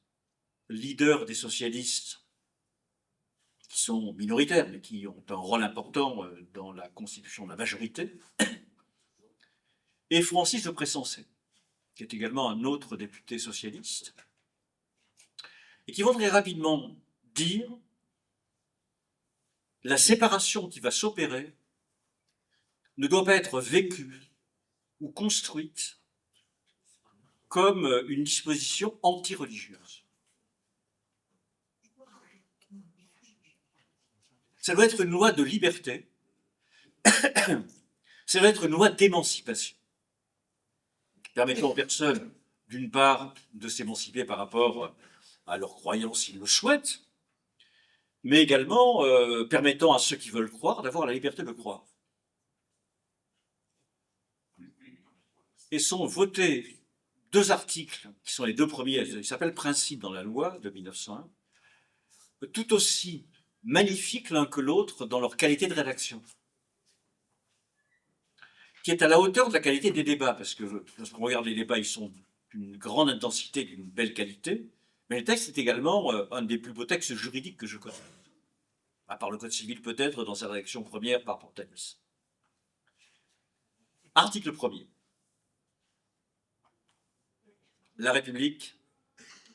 leader des socialistes qui sont minoritaires, mais qui ont un rôle important dans la constitution de la majorité, et Francis de Pressensé, qui est également un autre député socialiste, et qui vont très rapidement dire la séparation qui va s'opérer ne doit pas être vécue ou construite comme une disposition anti-religieuse. Ça doit être une loi de liberté, ça doit être une loi d'émancipation, permettant aux personnes, d'une part, de s'émanciper par rapport à leurs croyances s'ils le souhaitent, mais également permettant à ceux qui veulent croire d'avoir la liberté de croire. Et sont votés deux articles, qui sont les deux premiers, ils s'appellent principes dans la loi de 1901, tout aussi magnifiques l'un que l'autre dans leur qualité de rédaction, qui est à la hauteur de la qualité des débats, parce que lorsqu'on regarde les débats, ils sont d'une grande intensité, d'une belle qualité, mais le texte est également un des plus beaux textes juridiques que je connais, à part le Code civil peut-être, dans sa rédaction première par Portalis. Article 1er. La République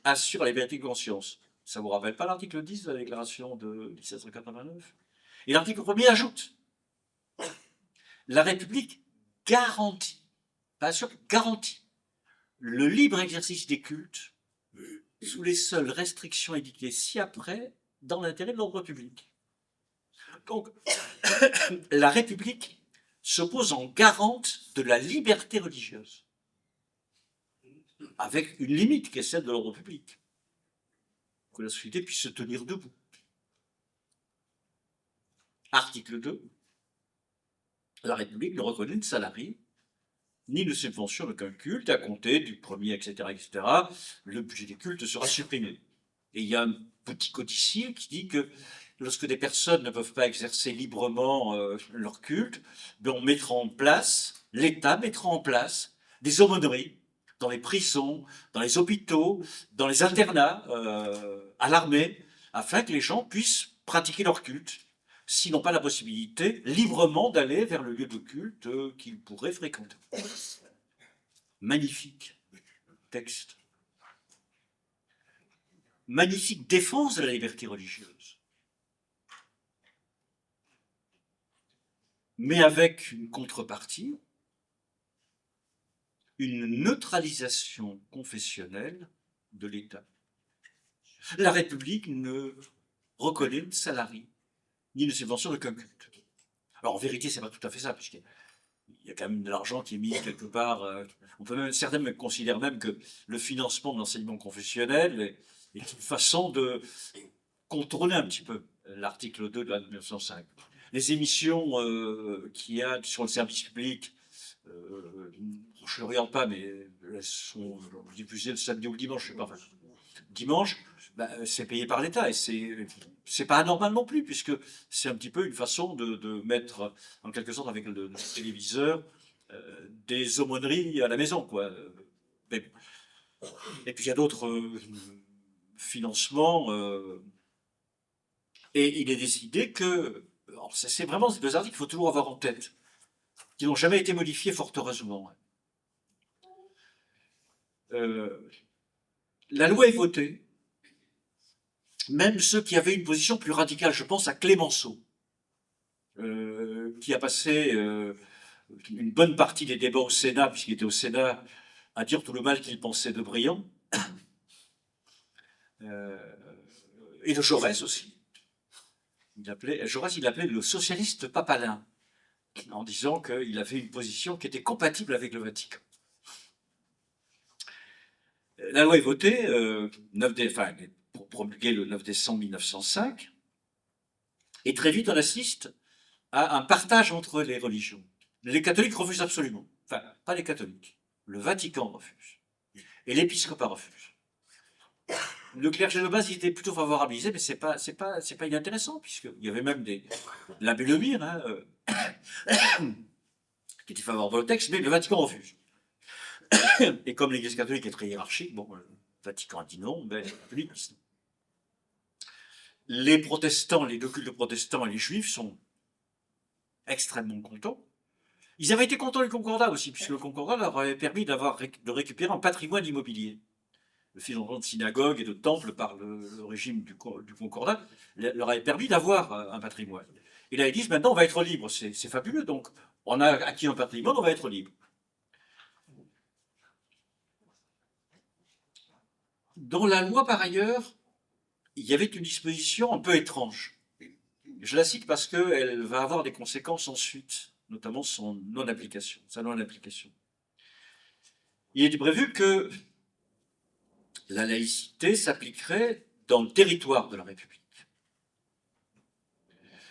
assure la liberté de conscience. Ça ne vous rappelle pas l'article 10 de la Déclaration de 1789? Et l'article 1er ajoute: la République garantit, pas sûr, garantit le libre exercice des cultes sous les seules restrictions édictées ci-après dans l'intérêt de l'ordre public. Donc, la République se pose en garante de la liberté religieuse, avec une limite qui est celle de l'ordre public, que la société puisse se tenir debout. Article 2. La République ne reconnaît de salarié ni de subvention d'aucun culte à compter du premier, etc., etc. Le budget des cultes sera supprimé. Et il y a un petit codicile qui dit que lorsque des personnes ne peuvent pas exercer librement leur culte, ben on mettra en place, l'État mettra en place des aumôneries dans les prisons, dans les hôpitaux, dans les internats, à l'armée, afin que les gens puissent pratiquer leur culte, s'ils n'ont pas la possibilité librement d'aller vers le lieu de culte qu'ils pourraient fréquenter. Magnifique texte. Magnifique défense de la liberté religieuse. Mais avec une contrepartie, une neutralisation confessionnelle de l'État. La République ne reconnaît de salarié ni de subvention d'aucun culte. Alors en vérité, c'est pas tout à fait ça, puisqu'il y a quand même de l'argent qui est mis quelque part. On peut même, certains considèrent même que le financement de l'enseignement confessionnel est une façon de contourner un petit peu l'article 2 de la 1905. Les émissions qu'il y a sur le service public, je ne regarde pas, mais elles sont diffusées le samedi ou le dimanche, je sais pas. Enfin, dimanche, c'est payé par l'État et c'est pas anormal non plus, puisque c'est un petit peu une façon de mettre, en quelque sorte, avec le téléviseur, des aumôneries à la maison, quoi. Mais, et puis il y a d'autres financements, et il est décidé que, c'est vraiment ces deux articles qu'il faut toujours avoir en tête, qui n'ont jamais été modifiés, fort heureusement. La loi est votée. Même ceux qui avaient une position plus radicale, je pense à Clémenceau, qui a passé une bonne partie des débats au Sénat, puisqu'il était au Sénat, à dire tout le mal qu'il pensait de Briand, et de Jaurès aussi. Jaurès, il l'appelait le socialiste papalin, en disant qu'il avait une position qui était compatible avec le Vatican. La loi est votée, pour promulguer le 9 décembre 1905, et très vite on assiste à un partage entre les religions. Les catholiques refusent absolument. Enfin, pas les catholiques. Le Vatican refuse. Et l'épiscopat refuse. Le clergé de base, il était plutôt favorable. Il disait, mais c'est pas inintéressant, puisqu'il y avait même l'abbé Lemire, qui était favorable au texte, mais le Vatican refuse. Et comme l'Église catholique est très hiérarchique, bon, le Vatican dit non, mais les catholiques disent non. Les protestants, les deux cultes protestants et les juifs sont extrêmement contents. Ils avaient été contents du Concordat aussi, puisque le Concordat leur avait permis de récupérer un patrimoine immobilier. Le financement de synagogues et de temples par le régime du Concordat leur avait permis d'avoir un patrimoine. Et là, ils disent, maintenant, on va être libre. C'est fabuleux, donc on a acquis un patrimoine, on va être libre. Dans la loi, par ailleurs, il y avait une disposition un peu étrange. Je la cite parce qu'elle va avoir des conséquences ensuite, notamment sa non-application. Il est prévu que la laïcité s'appliquerait dans le territoire de la République.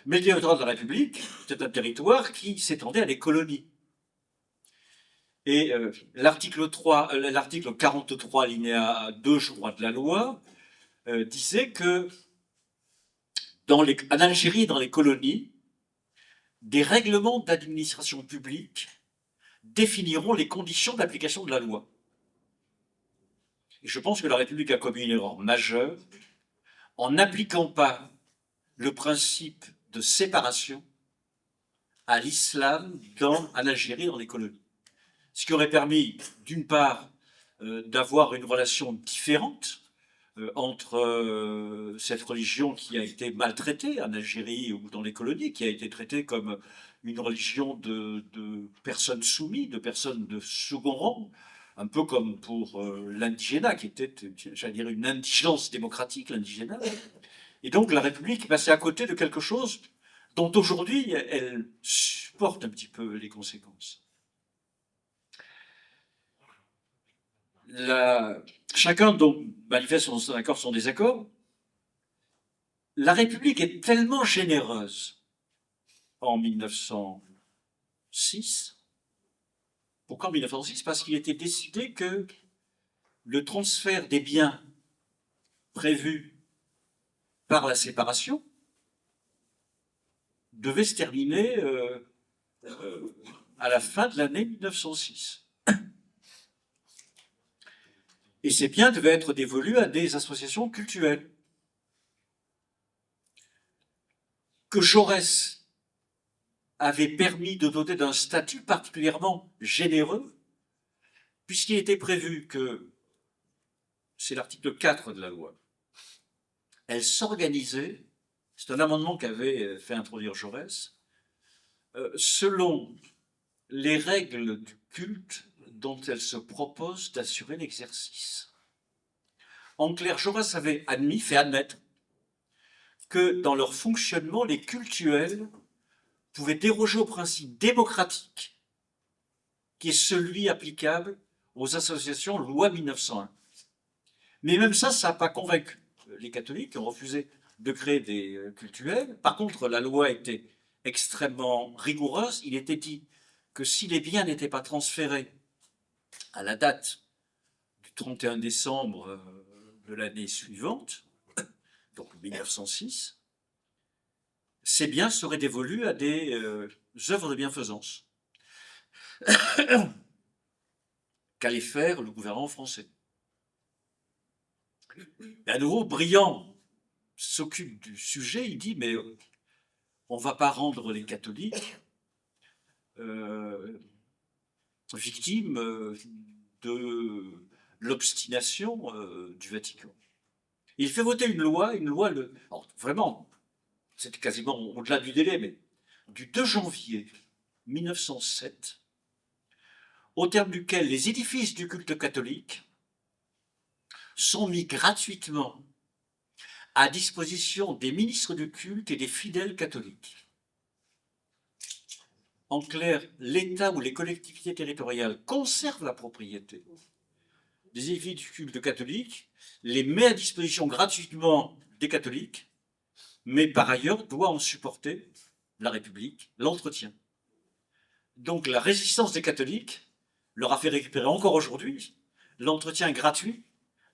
Mais le territoire de la République, c'est un territoire qui s'étendait à les colonies. Et l'article 43, alinéa 2, je crois, de la loi, disait que en Algérie et dans les colonies, des règlements d'administration publique définiront les conditions d'application de la loi. Et je pense que la République a commis une erreur majeure en n'appliquant pas le principe de séparation à l'islam en Algérie, dans les colonies. Ce qui aurait permis, d'une part, d'avoir une relation différente entre cette religion qui a été maltraitée en Algérie ou dans les colonies, qui a été traitée comme une religion de personnes soumises, de personnes de second rang, un peu comme pour l'indigénat, qui était, j'allais dire, une indigence démocratique, l'indigénat. Et donc la République est passée à côté de quelque chose dont aujourd'hui elle supporte un petit peu les conséquences. Chacun donc manifeste son accord, son désaccord. La République est tellement généreuse en 1906. Pourquoi en 1906? Parce qu'il était décidé que le transfert des biens prévus par la séparation devait se terminer à la fin de l'année 1906. Et ces biens devaient être dévolus à des associations cultuelles. Que Jaurès avait permis de doter d'un statut particulièrement généreux, puisqu'il était prévu que, c'est l'article 4 de la loi, elle s'organisait, c'est un amendement qu'avait fait introduire Jaurès, selon les règles du culte dont elle se propose d'assurer l'exercice. En clair, Jaurès avait fait admettre que dans leur fonctionnement, les cultuels pouvaient déroger au principe démocratique qui est celui applicable aux associations loi 1901. Mais même ça n'a pas convaincu les catholiques qui ont refusé de créer des cultuels. Par contre, la loi était extrêmement rigoureuse. Il était dit que si les biens n'étaient pas transférés à la date du 31 décembre de l'année suivante, donc 1906, ces biens seraient dévolus à des œuvres de bienfaisance qu'allait faire le gouvernement français. Et à nouveau, Briand s'occupe du sujet, il dit, mais on ne va pas rendre les catholiques victimes de l'obstination du Vatican. Il fait voter une loi alors, vraiment, c'était quasiment au-delà du délai, mais du 2 janvier 1907, au terme duquel les édifices du culte catholique sont mis gratuitement à disposition des ministres du culte et des fidèles catholiques. En clair, l'État ou les collectivités territoriales conservent la propriété des édifices du culte catholique, les met à disposition gratuitement des catholiques, mais par ailleurs doit en supporter la République, l'entretien. Donc la résistance des catholiques leur a fait récupérer encore aujourd'hui l'entretien gratuit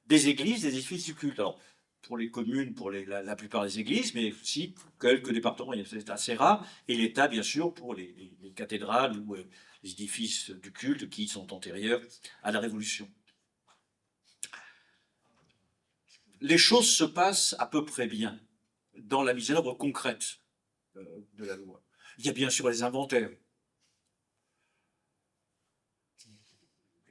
des églises, des édifices du culte. Alors, pour les communes, pour la plupart des églises, mais aussi quelques départements, c'est assez rare, et l'État, bien sûr, pour les cathédrales ou les édifices du culte qui sont antérieurs à la Révolution. Les choses se passent à peu près bien dans la mise en œuvre concrète de la loi. Il y a bien sûr les inventaires.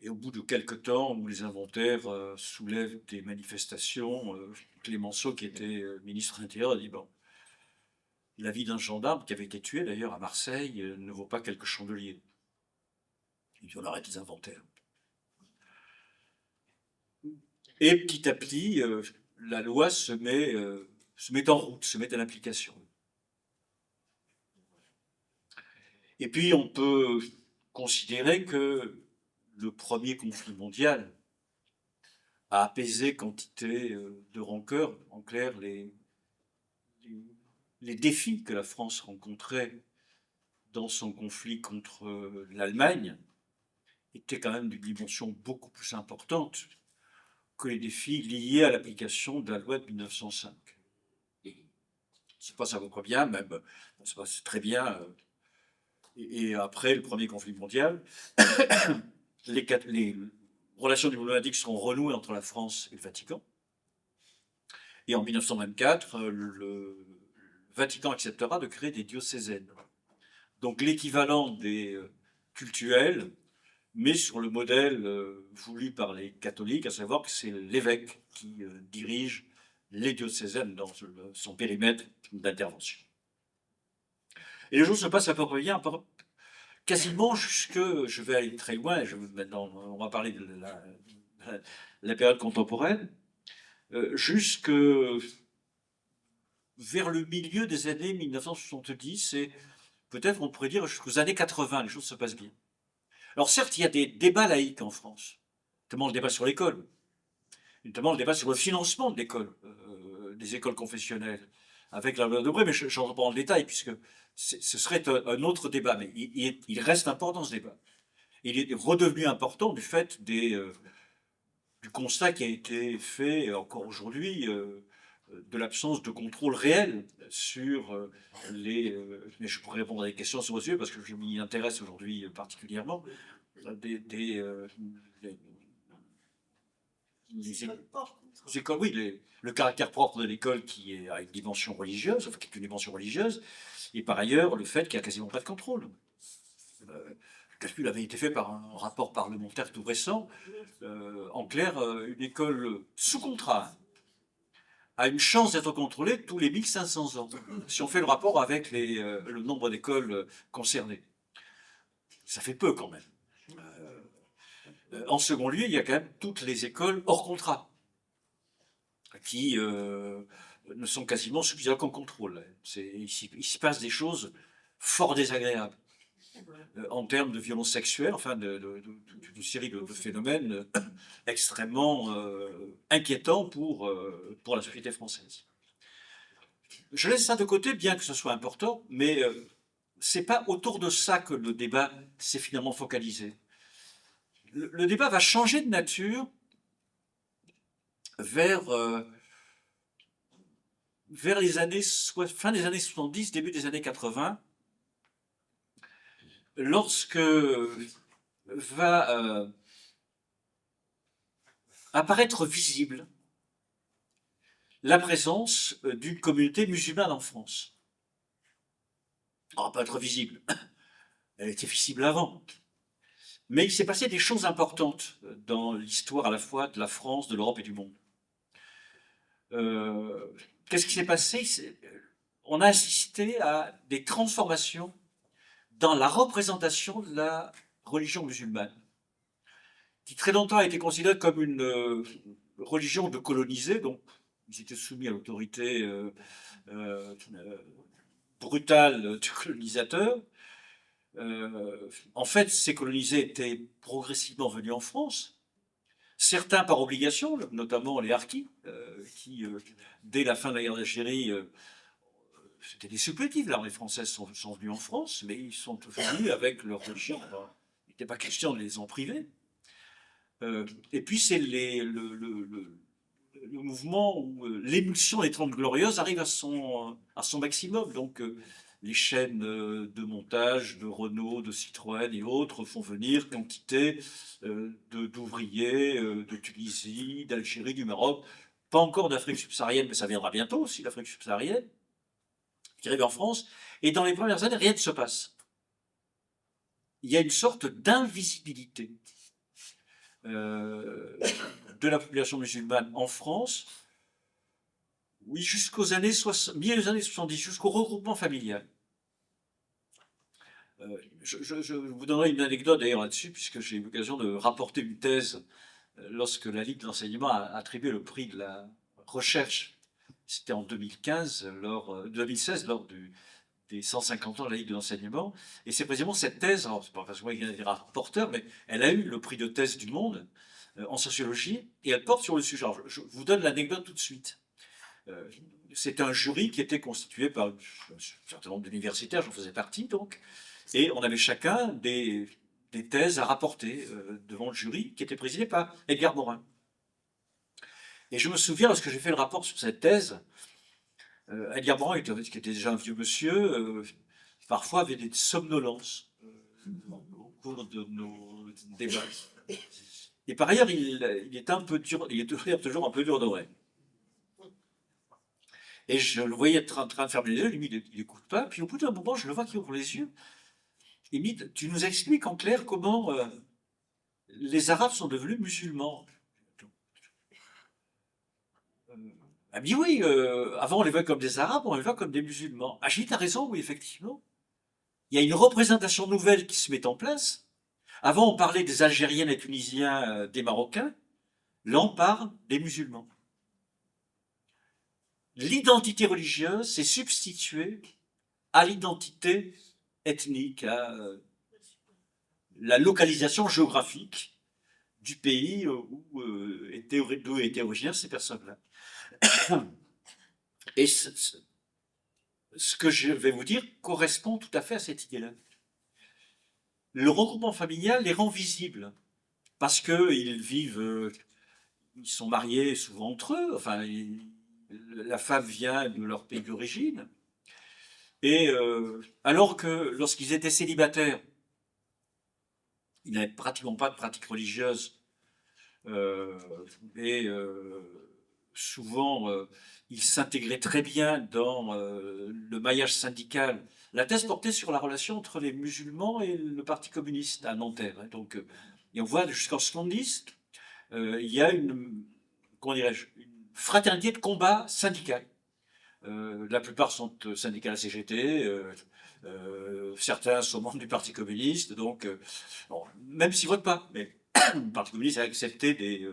Et au bout de quelques temps où les inventaires soulèvent des manifestations, Clémenceau, qui était ministre de l'Intérieur, a dit, bon, la vie d'un gendarme qui avait été tué d'ailleurs à Marseille ne vaut pas quelques chandeliers. Il dit, on arrête les inventaires. Et petit à petit, la loi se met en route, se met en application. Et puis on peut considérer que le premier conflit mondial a apaisé quantité de rancœur, en clair, les les défis que la France rencontrait dans son conflit contre l'Allemagne étaient quand même d'une dimension beaucoup plus importante que les défis liés à l'application de la loi de 1905. Ça se passe à peu près bien, même, ça se passe très bien. Et après le premier conflit mondial, les relations diplomatiques seront renouées entre la France et le Vatican. Et en 1924, le Vatican acceptera de créer des diocésaines. Donc l'équivalent des cultuels, mais sur le modèle voulu par les catholiques, à savoir que c'est l'évêque qui dirige les diocésaines dans son périmètre d'intervention. Et les choses se passent à peu près bien, quasiment jusque, je vais aller très loin, maintenant on va parler de la période contemporaine, jusque vers le milieu des années 1970 et peut-être on pourrait dire jusqu'aux années 80, les choses se passent bien. Alors certes, il y a des débats laïques en France, notamment le débat sur l'école, notamment le débat sur le financement de l'école, des écoles confessionnelles, avec la loi de Debré, mais je n'entre pas dans le détail, puisque ce serait un autre débat, mais il reste important ce débat. Il est redevenu important du fait du constat qui a été fait encore aujourd'hui de l'absence de contrôle réel sur mais je pourrais répondre à des questions sur vos yeux parce que je m'y intéresse aujourd'hui particulièrement, les écoles, oui, le caractère propre de l'école qui a une dimension religieuse, enfin qui est une dimension religieuse, et par ailleurs le fait qu'il n'y a quasiment pas de contrôle. Le calcul avait été fait par un rapport parlementaire tout récent. En clair, une école sous contrat a une chance d'être contrôlée tous les 1500 ans, si on fait le rapport avec le nombre d'écoles concernées. Ça fait peu quand même. En second lieu, il y a quand même toutes les écoles hors contrat, qui ne sont quasiment suffisamment qu'en contrôle. Il se passe des choses fort désagréables en termes de violence sexuelle, enfin d'une série de phénomènes extrêmement inquiétants pour la société française. Je laisse ça de côté, bien que ce soit important, mais c'est pas autour de ça que le débat s'est finalement focalisé. Le débat va changer de nature vers les années, fin des années 70, début des années 80, lorsque va apparaître visible la présence d'une communauté musulmane en France. Elle va pas être visible, elle était visible avant. Mais il s'est passé des choses importantes dans l'histoire à la fois de la France, de l'Europe et du monde. Qu'est-ce qui s'est passé? On a assisté à des transformations dans la représentation de la religion musulmane, qui très longtemps a été considérée comme une religion de colonisés, donc ils étaient soumis à l'autorité brutale du colonisateur. En fait, ces colonisés étaient progressivement venus en France, certains par obligation, notamment les harkis, qui, dès la fin de la guerre d'Algérie, c'était des supplétifs. L'armée française sont venus en France, mais ils sont venus avec leur religion. Il n'était pas question de les en priver. Et puis c'est le mouvement où l'émulsion des Trente Glorieuses arrive à son maximum. Donc les chaînes de montage de Renault, de Citroën et autres font venir quantité d'ouvriers de Tunisie, d'Algérie, du Maroc, pas encore d'Afrique subsaharienne, mais ça viendra bientôt aussi, l'Afrique subsaharienne, qui arrive en France. Et dans les premières années, rien ne se passe. Il y a une sorte d'invisibilité de la population musulmane en France, oui, jusqu'aux années 60, milieu des années 70, jusqu'au regroupement familial. Je vous donnerai une anecdote d'ailleurs là-dessus, puisque j'ai eu l'occasion de rapporter une thèse lorsque la Ligue de l'enseignement a attribué le prix de la recherche. C'était en 2016, lors des 150 ans de la Ligue de l'enseignement. Et c'est précisément cette thèse, alors c'est pas parce que moi il y a des rapporteurs, mais elle a eu le prix de thèse du monde en sociologie, et elle porte sur le sujet. Alors, je vous donne l'anecdote tout de suite. C'est un jury qui était constitué par un certain nombre d'universitaires, j'en faisais partie donc, et on avait chacun des thèses à rapporter devant le jury, qui était présidé par Edgar Morin. Et je me souviens, lorsque j'ai fait le rapport sur cette thèse, Edgar Morin, qui était déjà un vieux monsieur, parfois avait des somnolences au cours de nos débats. Et par ailleurs, il est un peu dur, il est toujours un peu dur d'oreille. Et je le voyais être en train de fermer les yeux, lui, il n'écoute pas. Puis au bout d'un moment, je le vois qui ouvre les yeux. Il me dit, tu nous expliques en clair comment les Arabes sont devenus musulmans. Elle me dit, oui, avant on les voit comme des Arabes, on les voit comme des musulmans. Ah, j'ai dit, t'as raison, oui, effectivement. Il y a une représentation nouvelle qui se met en place. Avant, on parlait des Algériens, des Tunisiens, des Marocains. Là, on parle des musulmans. L'identité religieuse s'est substituée à l'identité ethnique, à la localisation géographique du pays d'où étaient originaires ces personnes-là. Et ce que je vais vous dire correspond tout à fait à cette idée-là. Le regroupement familial les rend visibles parce qu'ils vivent, ils sont mariés souvent entre eux, enfin, la femme vient de leur pays d'origine, et alors que lorsqu'ils étaient célibataires, ils n'avaient pratiquement pas de pratique religieuse, et souvent ils s'intégraient très bien dans le maillage syndical. La thèse portait sur la relation entre les musulmans et le Parti communiste à Nanterre. Hein, donc, et on voit jusqu'en 70, il y a comment dirais-je, une fraternité de combat syndical. La plupart sont syndicats à la CGT, certains sont membres du Parti communiste, donc bon, même s'ils ne votent pas, mais le Parti communiste a accepté des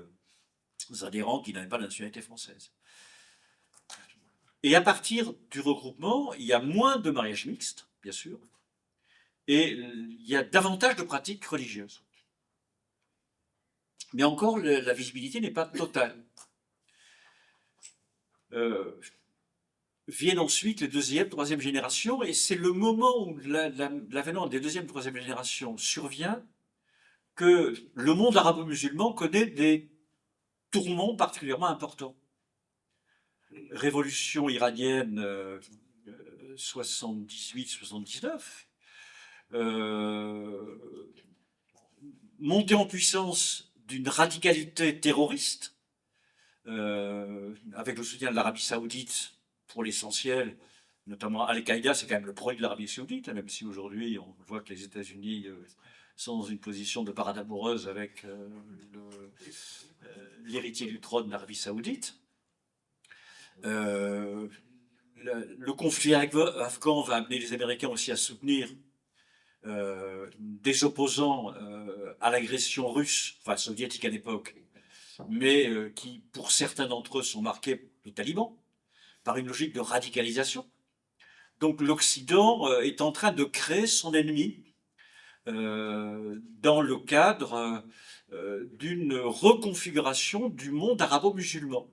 adhérents qui n'avaient pas la nationalité française. Et à partir du regroupement, il y a moins de mariages mixtes, bien sûr, et il y a davantage de pratiques religieuses. Mais encore, la visibilité n'est pas totale. Viennent ensuite les deuxième, troisième générations, et c'est le moment où l'avènement des deuxième, troisième générations survient que le monde arabo-musulman connaît des tourments particulièrement importants. Révolution iranienne 78-79, montée en puissance d'une radicalité terroriste, avec le soutien de l'Arabie Saoudite pour l'essentiel, notamment Al-Qaïda, c'est quand même le produit de l'Arabie Saoudite, même si aujourd'hui on voit que les États-Unis sont dans une position de parade amoureuse avec l'héritier du trône de l'Arabie Saoudite. Le conflit afghan va amener les Américains aussi à soutenir des opposants à l'agression russe, enfin soviétique à l'époque, mais qui, pour certains d'entre eux, sont marqués, les talibans, par une logique de radicalisation. Donc l'Occident est en train de créer son ennemi dans le cadre d'une reconfiguration du monde arabo-musulman.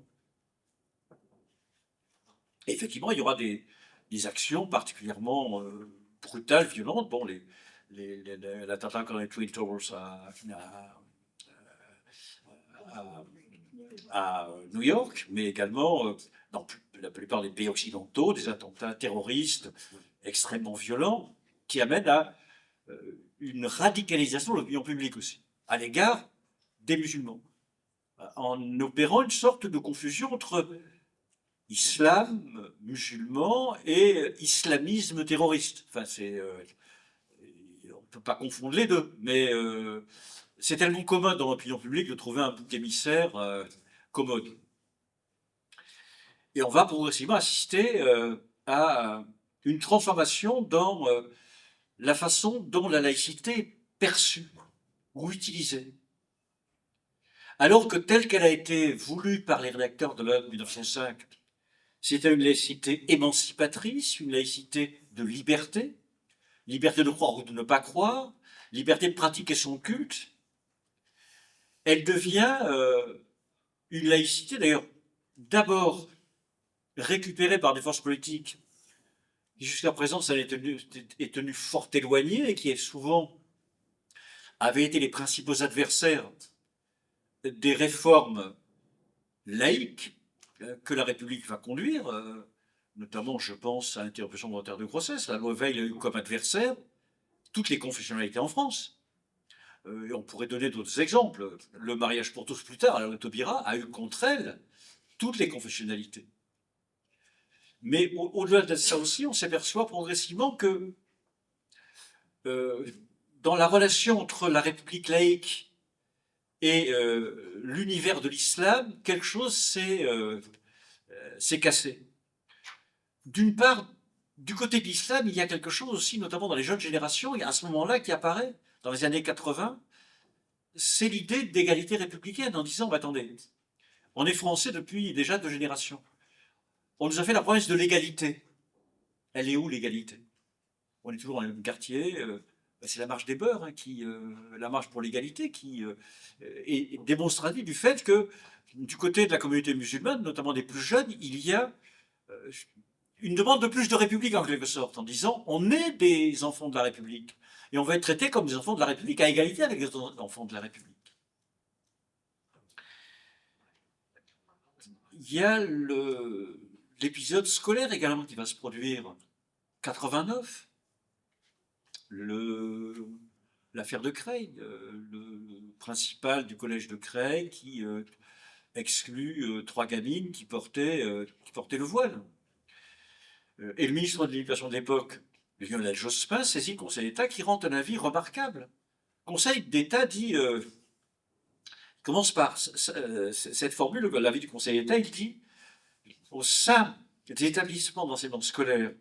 Et effectivement, il y aura des actions particulièrement brutales, violentes. Bon, l'attentat contre les Twin Towers à New York, mais également dans la plupart des pays occidentaux, des attentats terroristes extrêmement violents qui amènent à une radicalisation de l'opinion publique aussi, à l'égard des musulmans, en opérant une sorte de confusion entre islam, musulman et islamisme terroriste. Enfin, on ne peut pas confondre les deux, mais c'est tellement commun dans l'opinion publique de trouver un bouc émissaire commode. Et on va progressivement assister à une transformation dans la façon dont la laïcité est perçue ou utilisée. Alors que telle qu'elle a été voulue par les rédacteurs de la loi de 1905, c'était une laïcité émancipatrice, une laïcité de liberté, liberté de croire ou de ne pas croire, liberté de pratiquer son culte. Elle devient une laïcité, d'ailleurs, d'abord récupérée par des forces politiques qui jusqu'à présent ça est tenu fort éloigné et qui est souvent avaient été les principaux adversaires des réformes laïques que la République va conduire, notamment je pense à l'interruption volontaire de grossesse. La loi Veil a eu comme adversaire toutes les confessionnalités en France. Et on pourrait donner d'autres exemples. Le mariage pour tous plus tard, la loi Taubira, a eu contre elle toutes les confessionnalités. Mais au-delà de ça aussi, on s'aperçoit progressivement que dans la relation entre la République laïque et l'univers de l'islam, quelque chose s'est cassé. D'une part, du côté de l'islam, il y a quelque chose aussi, notamment dans les jeunes générations, il y a à ce moment-là qui apparaît, dans les années 80, c'est l'idée d'égalité républicaine, en disant, bah, attendez, on est français depuis déjà 2 générations. On nous a fait la promesse de l'égalité. Elle est où l'égalité? On est toujours dans le même quartier. C'est la marche des beurs, hein, la marche pour l'égalité, qui est démonstrative du fait que du côté de la communauté musulmane, notamment des plus jeunes, il y a une demande de plus de République en quelque sorte, en disant on est des enfants de la République et on va être traités comme des enfants de la République à égalité avec les enfants de la République. Il y a l'épisode scolaire également qui va se produire. 89, l'affaire de Creil, le principal du collège de Creil qui exclut 3 gamines qui portaient le voile. Et le ministre de l'Éducation de l'époque, Lionel Jospin, saisit le Conseil d'État qui rend un avis remarquable. Le Conseil d'État dit, commence par cette formule, l'avis du Conseil d'État, il dit, au sein des établissements d'enseignement scolaire,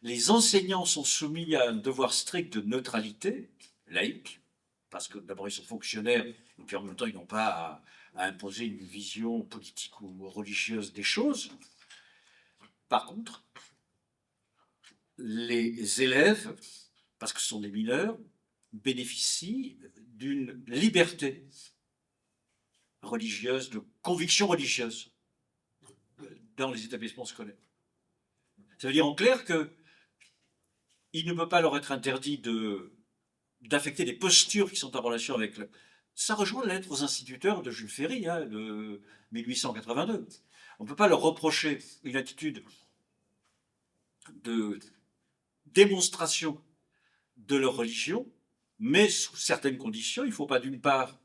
les enseignants sont soumis à un devoir strict de neutralité, laïque, parce que d'abord ils sont fonctionnaires, et puis en même temps ils n'ont pas à imposer une vision politique ou religieuse des choses. Par contre, les élèves, parce que ce sont des mineurs, bénéficient d'une liberté religieuse, de conviction religieuse dans les établissements scolaires. Ça veut dire en clair qu'il ne peut pas leur être interdit d'affecter des postures qui sont en relation avec Ça rejoint la lettre aux instituteurs de Jules Ferry, hein, de 1882. On ne peut pas leur reprocher une attitude de démonstration de leur religion, mais sous certaines conditions. Il ne faut pas d'une part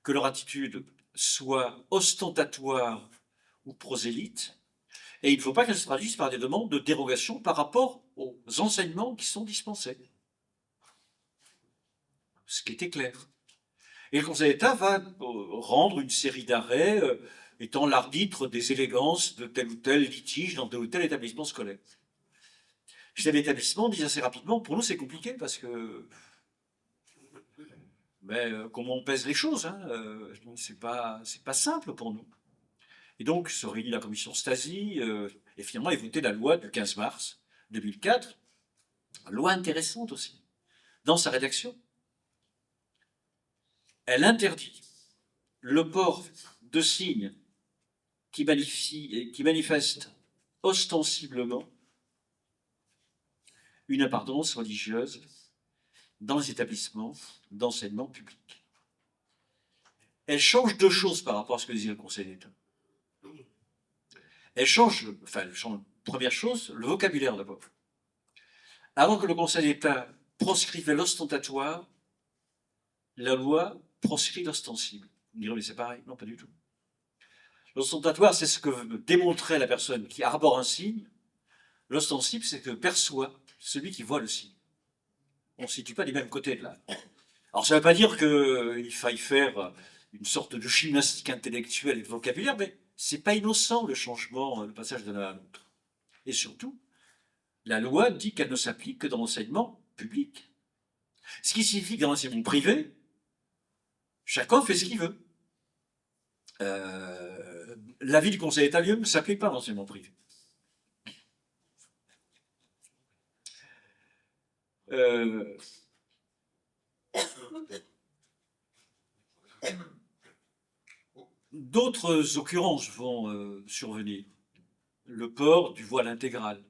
que leur attitude soit ostentatoire ou prosélyte, et il ne faut pas qu'elle se traduise par des demandes de dérogation par rapport aux enseignements qui sont dispensés. Ce qui était clair. Et le Conseil d'État va rendre une série d'arrêts étant l'arbitre des élégances de tel ou tel litige dans tel ou tel établissement scolaire. Chef d'établissement dit assez rapidement, pour nous c'est compliqué parce que comment on pèse les choses, hein, c'est pas simple pour nous. Et donc se réunit la commission Stasi et finalement est votée la loi du 15 mars 2004, loi intéressante aussi, dans sa rédaction. Elle interdit le port de signes qui manifestent ostensiblement une appartenance religieuse dans les établissements d'enseignement public. Elle change 2 choses par rapport à ce que disait le Conseil d'État. Elle change, première chose, le vocabulaire d'abord. Avant que le Conseil d'État proscrivait l'ostentatoire, la loi proscrit l'ostensible. Vous me direz, mais c'est pareil. Non, pas du tout. L'ostentatoire, c'est ce que démontrait la personne qui arbore un signe. L'ostensible, c'est ce que perçoit celui qui voit le signe. On ne se situe pas des mêmes côtés de là. Alors, ça ne veut pas dire qu'il faille faire une sorte de gymnastique intellectuelle et de vocabulaire, mais c'est pas innocent le changement, le passage de l'un à l'autre. Et surtout, la loi dit qu'elle ne s'applique que dans l'enseignement public. Ce qui signifie que dans l'enseignement privé, chacun fait ce qu'il veut. L'avis du Conseil d'État ne s'applique pas à l'enseignement privé. D'autres occurrences vont survenir. le port du voile intégral,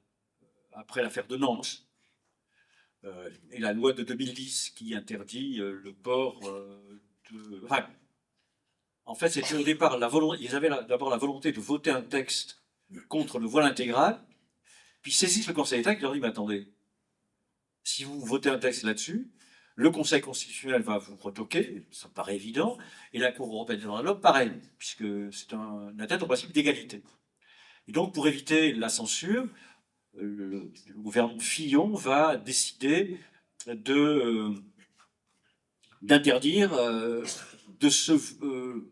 après l'affaire de Nantes, et la loi de 2010 qui interdit le port de... Enfin, en fait, c'était au départ, ils avaient d'abord la volonté de voter un texte contre le voile intégral, puis saisissent le Conseil d'État qui leur dit, mais attendez, si vous votez un texte là-dessus, le Conseil constitutionnel va vous retoquer, ça me paraît évident, et la Cour européenne des droits de l'homme, pareil, puisque c'est une atteinte au principe d'égalité. Et donc, pour éviter la censure, le gouvernement Fillon va décider d'interdire de se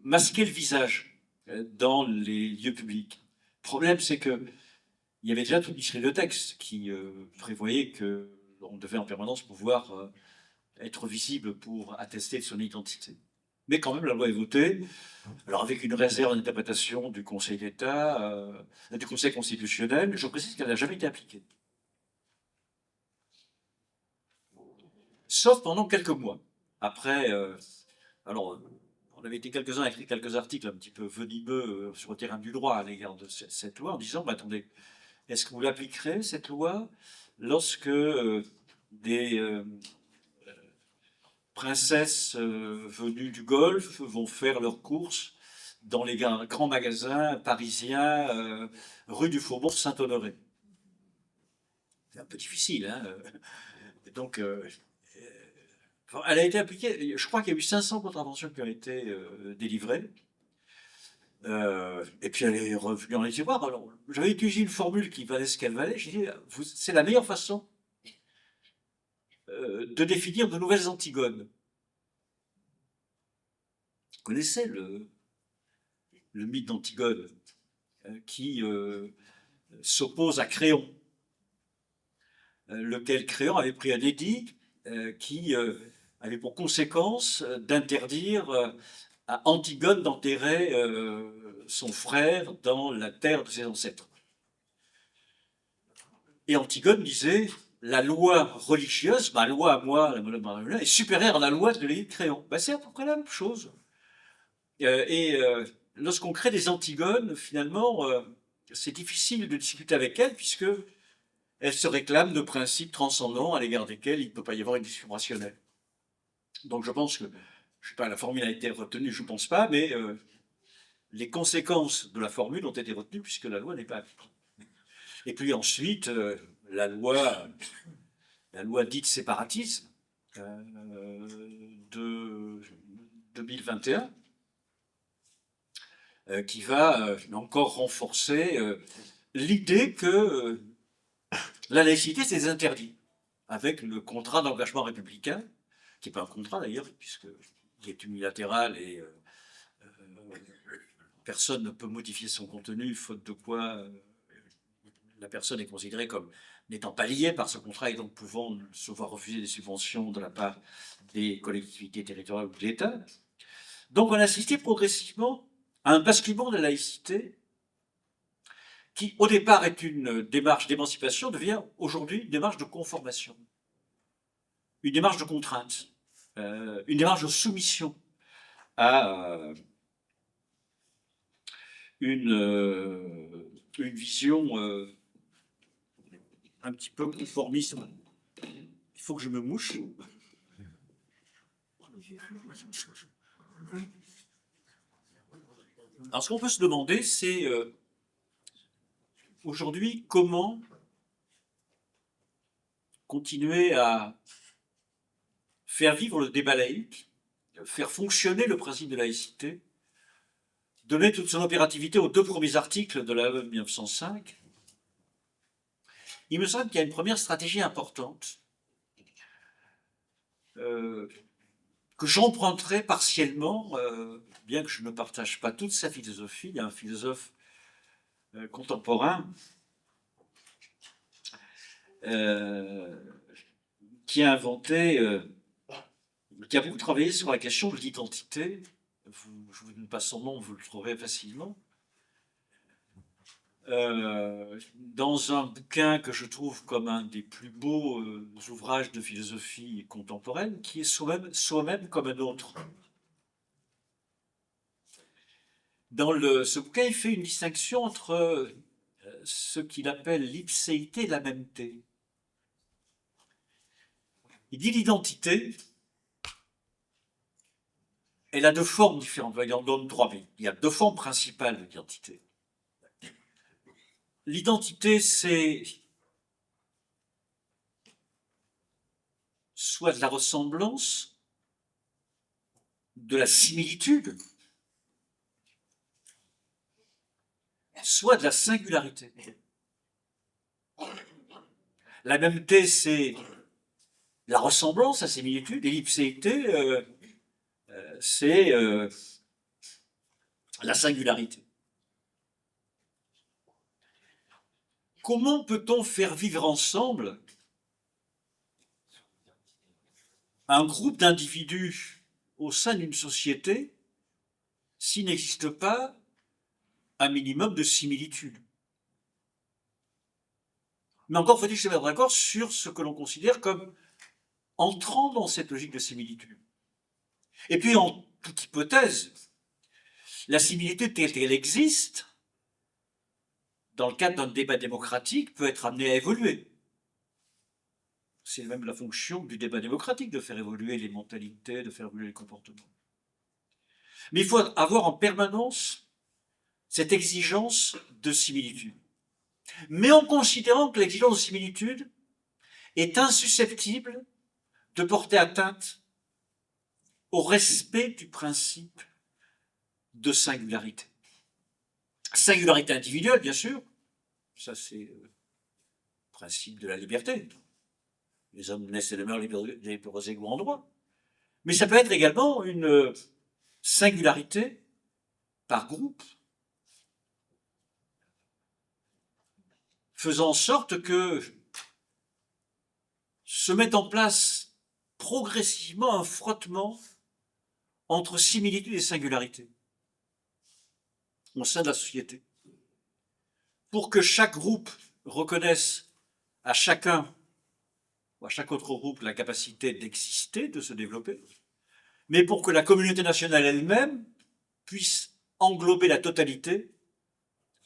masquer le visage dans les lieux publics. Le problème, c'est que il y avait déjà toute une série de textes qui prévoyaient que l'on devait en permanence pouvoir être visible pour attester de son identité. Mais quand même, la loi est votée, alors avec une réserve d'interprétation du Conseil d'État, du Conseil constitutionnel. Je précise qu'elle n'a jamais été appliquée. Sauf pendant quelques mois. Après, alors, on avait été quelques-uns à écrire quelques articles un petit peu venimeux sur le terrain du droit à l'égard de cette loi, en disant, bah, attendez, est-ce que vous l'appliquerez, cette loi, lorsque des princesses venues du Golfe vont faire leurs courses dans les grands magasins parisiens rue du Faubourg Saint-Honoré? C'est un peu difficile, hein. Donc, elle a été appliquée, je crois qu'il y a eu 500 contraventions qui ont été délivrées. Et puis elle est revenue en les voir. Alors, j'avais utilisé une formule qui valait ce qu'elle valait. J'ai dit, c'est la meilleure façon de définir de nouvelles Antigones. Vous connaissez le mythe d'Antigone qui s'oppose à Créon, lequel Créon avait pris un édit qui avait pour conséquence d'interdire à Antigone d'enterrer son frère dans la terre de ses ancêtres. Et Antigone disait, la loi religieuse, ma loi à moi, la loi est supérieure à la loi de l'édit de Créon. Ben, c'est à peu près la même chose. Lorsqu'on crée des Antigones, finalement, c'est difficile de discuter avec elles, puisque elles se réclament de principes transcendants à l'égard desquels il ne peut pas y avoir une discussion rationnelle. Donc je pense que, je ne sais pas, la formule a été retenue, je ne pense pas, mais les conséquences de la formule ont été retenues puisque la loi n'est pas appliquée. Et puis ensuite, la loi dite séparatisme de 2021, qui va encore renforcer l'idée que la laïcité, c'est des interdits, avec le contrat d'engagement républicain, qui n'est pas un contrat d'ailleurs, puisqu'il est unilatéral et personne ne peut modifier son contenu, faute de quoi la personne est considérée comme n'étant pas liée par ce contrat et donc pouvant se voir refuser des subventions de la part des collectivités territoriales ou de l'État. Donc on a assisté progressivement à un basculement de la laïcité qui, au départ, est une démarche d'émancipation, devient aujourd'hui une démarche de conformation, une démarche de contrainte, une démarche de soumission à une vision un petit peu conformiste. Il faut que je me mouche. Alors, ce qu'on peut se demander, c'est aujourd'hui comment continuer à faire vivre le débat laïque, faire fonctionner le principe de laïcité, donner toute son opérativité aux 2 premiers articles de la loi de 1905. Il me semble qu'il y a une première stratégie importante que j'emprunterai partiellement, bien que je ne partage pas toute sa philosophie. Il y a un philosophe contemporain qui a inventé, qui a beaucoup travaillé sur la question de l'identité. Je vous donne pas son nom, vous le trouverez facilement. Dans un bouquin que je trouve comme un des plus beaux ouvrages de philosophie contemporaine, qui est Soi-même comme un autre. Dans ce bouquin, il fait une distinction entre ce qu'il appelle l'ipséité, la mêmeté. Il dit l'identité, elle a deux formes différentes. Il en donne trois, mais il y a deux formes principales de l'identité. L'identité, c'est soit de la ressemblance, de la similitude, soit de la singularité. La mêmeté, c'est la ressemblance, la similitude, et l'ipséité, c'est la singularité. Comment peut-on faire vivre ensemble un groupe d'individus au sein d'une société s'il n'existe pas un minimum de similitude? Mais encore faut-il se mettre d'accord sur ce que l'on considère comme entrant dans cette logique de similitude. Et puis, en toute hypothèse, la similitude telle qu'elle existe, dans le cadre d'un débat démocratique, peut être amenée à évoluer. C'est même la fonction du débat démocratique, de faire évoluer les mentalités, de faire évoluer les comportements. Mais il faut avoir en permanence cette exigence de similitude. Mais en considérant que l'exigence de similitude est insusceptible de porter atteinte au respect du principe de singularité. Singularité individuelle, bien sûr, ça c'est le principe de la liberté. Les hommes naissent et demeurent libres égaux en droit. Mais ça peut être également une singularité par groupe, faisant en sorte que se mette en place progressivement un frottement entre similitude et singularité au sein de la société, pour que chaque groupe reconnaisse à chacun ou à chaque autre groupe la capacité d'exister, de se développer, mais pour que la communauté nationale elle-même puisse englober la totalité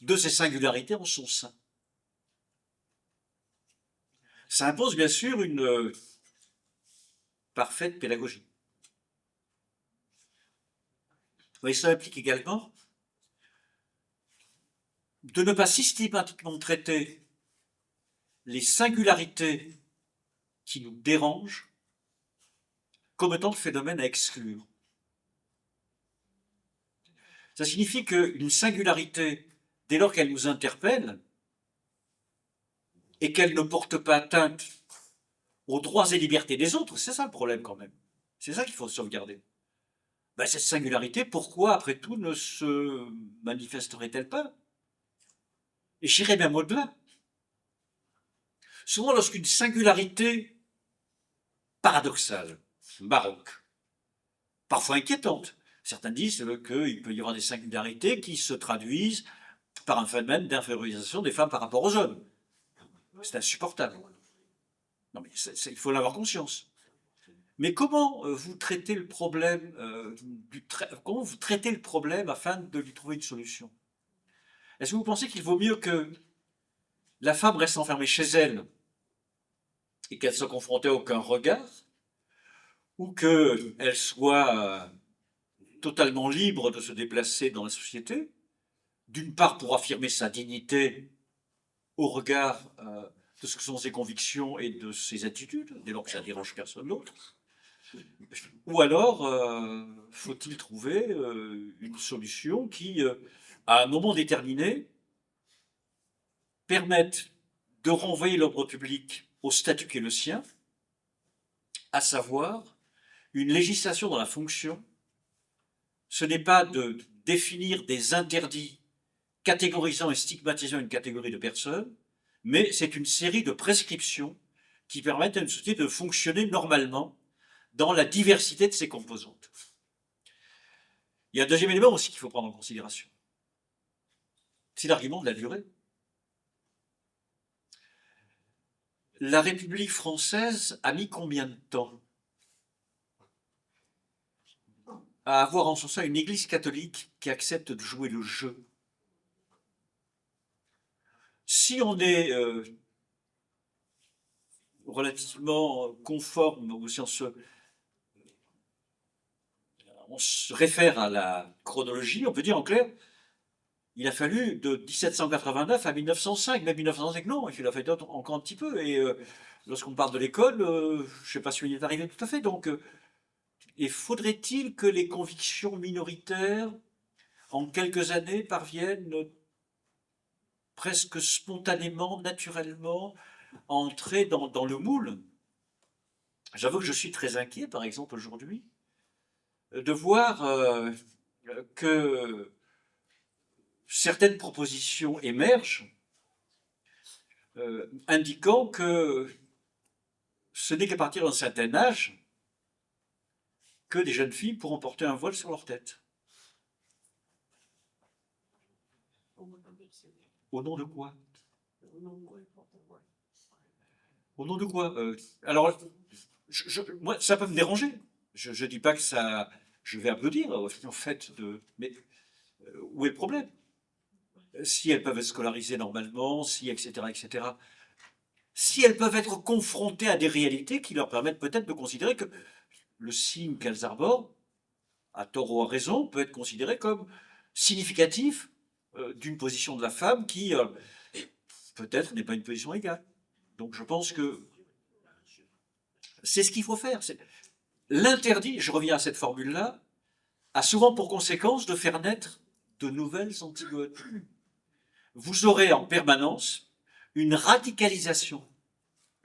de ces singularités en son sein. Ça impose bien sûr une parfaite pédagogie. Mais ça implique également de ne pas systématiquement traiter les singularités qui nous dérangent comme étant de phénomènes à exclure. Ça signifie qu'une singularité, dès lors qu'elle nous interpelle et qu'elle ne porte pas atteinte aux droits et libertés des autres, c'est ça le problème quand même. C'est ça qu'il faut sauvegarder. Ben, cette singularité, pourquoi, après tout, ne se manifesterait-elle pas? Et j'irais même au-delà. Souvent, lorsqu'une singularité paradoxale, baroque, parfois inquiétante, certains disent qu'il peut y avoir des singularités qui se traduisent par un phénomène d'infériorisation des femmes par rapport aux hommes. C'est insupportable. Non, mais il faut en avoir conscience. Mais comment vous traitez le problème comment vous traitez le problème afin de lui trouver une solution? Est-ce que vous pensez qu'il vaut mieux que la femme reste enfermée chez elle et qu'elle soit confrontée à aucun regard, ou qu'elle soit totalement libre de se déplacer dans la société, d'une part pour affirmer sa dignité au regard de ce que sont ses convictions et de ses attitudes, dès lors que ça ne dérange personne d'autre, ou alors faut-il trouver une solution qui, à un moment déterminé, permette de renvoyer l'ordre public au statut qui est le sien, à savoir une législation dans la fonction. Ce n'est pas de définir des interdits catégorisant et stigmatisant une catégorie de personnes, mais c'est une série de prescriptions qui permettent à une société de fonctionner normalement dans la diversité de ses composantes. Il y a un deuxième élément aussi qu'il faut prendre en considération. C'est l'argument de la durée. La République française a mis combien de temps à avoir en son sein une Église catholique qui accepte de jouer le jeu? si on est relativement conforme, ou si on se réfère à la chronologie, on peut dire en clair, il a fallu de 1789 à 1905, même 1905, non, il a fallu encore un petit peu. Et lorsqu'on parle de l'école, je ne sais pas si on y est arrivé tout à fait. Donc, et faudrait-il que les convictions minoritaires, en quelques années, parviennent presque spontanément, naturellement, à entrer dans le moule? J'avoue que je suis très inquiet, par exemple, aujourd'hui, de voir que certaines propositions émergent indiquant que ce n'est qu'à partir d'un certain âge que des jeunes filles pourront porter un voile sur leur tête. Au nom de quoi? Au nom de quoi? Alors, moi, ça peut me déranger. Je ne dis pas que ça... Je vais applaudir, en fait, mais où est le problème? Si elles peuvent être scolarisées normalement, si, etc., etc. Si elles peuvent être confrontées à des réalités qui leur permettent peut-être de considérer que le signe qu'elles arborent, à tort ou à raison, peut être considéré comme significatif d'une position de la femme qui, peut-être, n'est pas une position égale. Donc je pense que c'est ce qu'il faut faire. L'interdit, je reviens à cette formule-là, a souvent pour conséquence de faire naître de nouvelles antigones. Vous aurez en permanence une radicalisation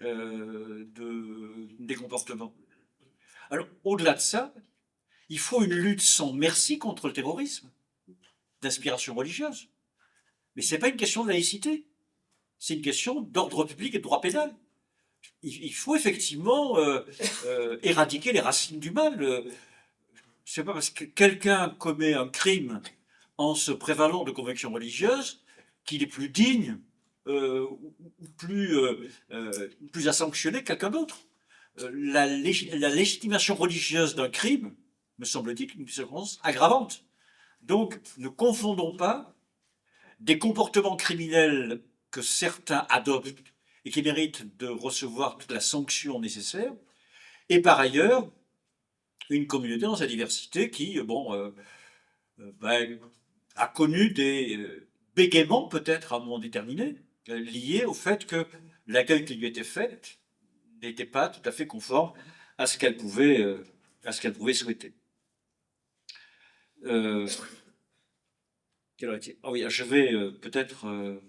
des comportements. Alors, au-delà de ça, il faut une lutte sans merci contre le terrorisme, d'inspiration religieuse. Mais ce n'est pas une question de laïcité, c'est une question d'ordre public et de droit pénal. Il faut effectivement éradiquer les racines du mal. C'est pas parce que quelqu'un commet un crime en se prévalant de convictions religieuses qu'il est plus digne ou plus à sanctionner que quelqu'un d'autre. La légitimation religieuse d'un crime, me semble-t-il, une circonstance aggravante. Donc, ne confondons pas des comportements criminels que certains adoptent et qui méritent de recevoir toute la sanction nécessaire, et par ailleurs, une communauté dans sa diversité qui, a connu des bégaiements, peut-être à un moment déterminé, liés au fait que l'accueil qui lui était fait n'était pas tout à fait conforme à ce qu'elle pouvait souhaiter. Ah oui, je vais peut-être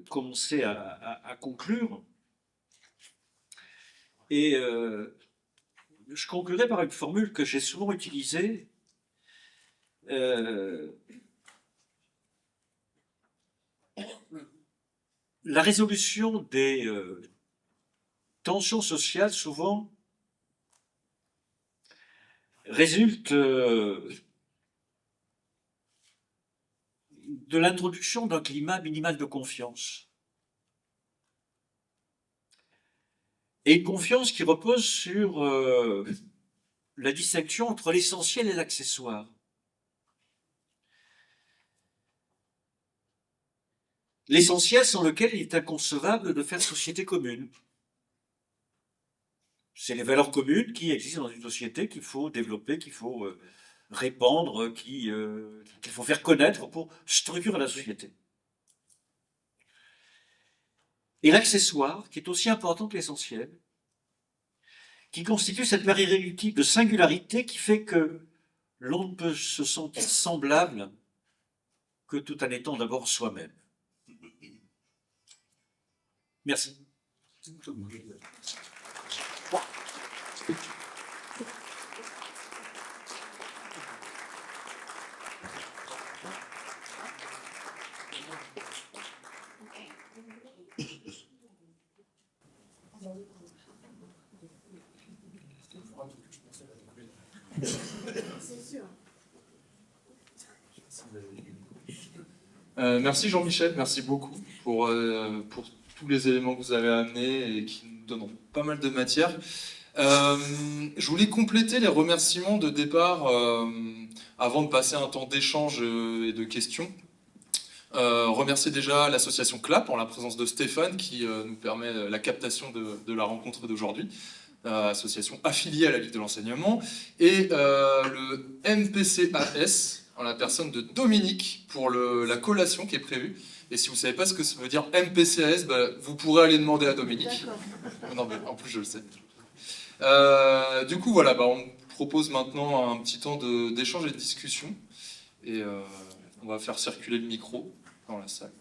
commencer à conclure. Et je conclurai par une formule que j'ai souvent utilisée. La résolution des tensions sociales, souvent, résulte de l'introduction d'un climat minimal de confiance. Et une confiance qui repose sur la distinction entre l'essentiel et l'accessoire. L'essentiel sans lequel il est inconcevable de faire société commune. C'est les valeurs communes qui existent dans une société qu'il faut développer, qu'il faut répandre, qu'il faut faire connaître pour structurer la société. Et l'accessoire, qui est aussi important que l'essentiel, qui constitue cette barrière irréductible de singularité qui fait que l'on ne peut se sentir semblable que tout en étant d'abord soi-même. Merci. Merci Jean-Michel, merci beaucoup pour tous les éléments que vous avez amenés et qui nous donnent pas mal de matière. Je voulais compléter les remerciements de départ avant de passer un temps d'échange et de questions. Remercier déjà l'association CLAP en la présence de Stéphane qui nous permet la captation de la rencontre d'aujourd'hui, association affiliée à la Ligue de l'enseignement, et le MPCAS en la personne de Dominique pour la collation qui est prévue. Et si vous ne savez pas ce que ça veut dire MPCAS, bah, vous pourrez aller demander à Dominique. Non, mais en plus je le sais. Du coup, voilà, bah, on propose maintenant un petit temps d'échange et de discussion. Et on va faire circuler le micro dans la salle.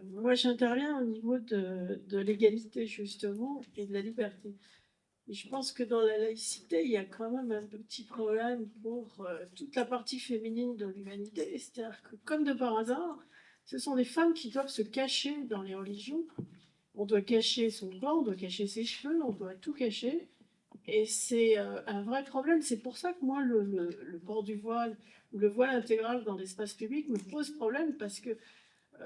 Moi, j'interviens au niveau de l'égalité, justement, et de la liberté. Et je pense que dans la laïcité, il y a quand même un petit problème pour toute la partie féminine de l'humanité. C'est-à-dire que, comme de par hasard, ce sont des femmes qui doivent se cacher dans les religions. On doit cacher son corps, on doit cacher ses cheveux, on doit tout cacher. Et c'est un vrai problème. C'est pour ça que moi, le port du voile, ou le voile intégral dans l'espace public me pose problème, parce que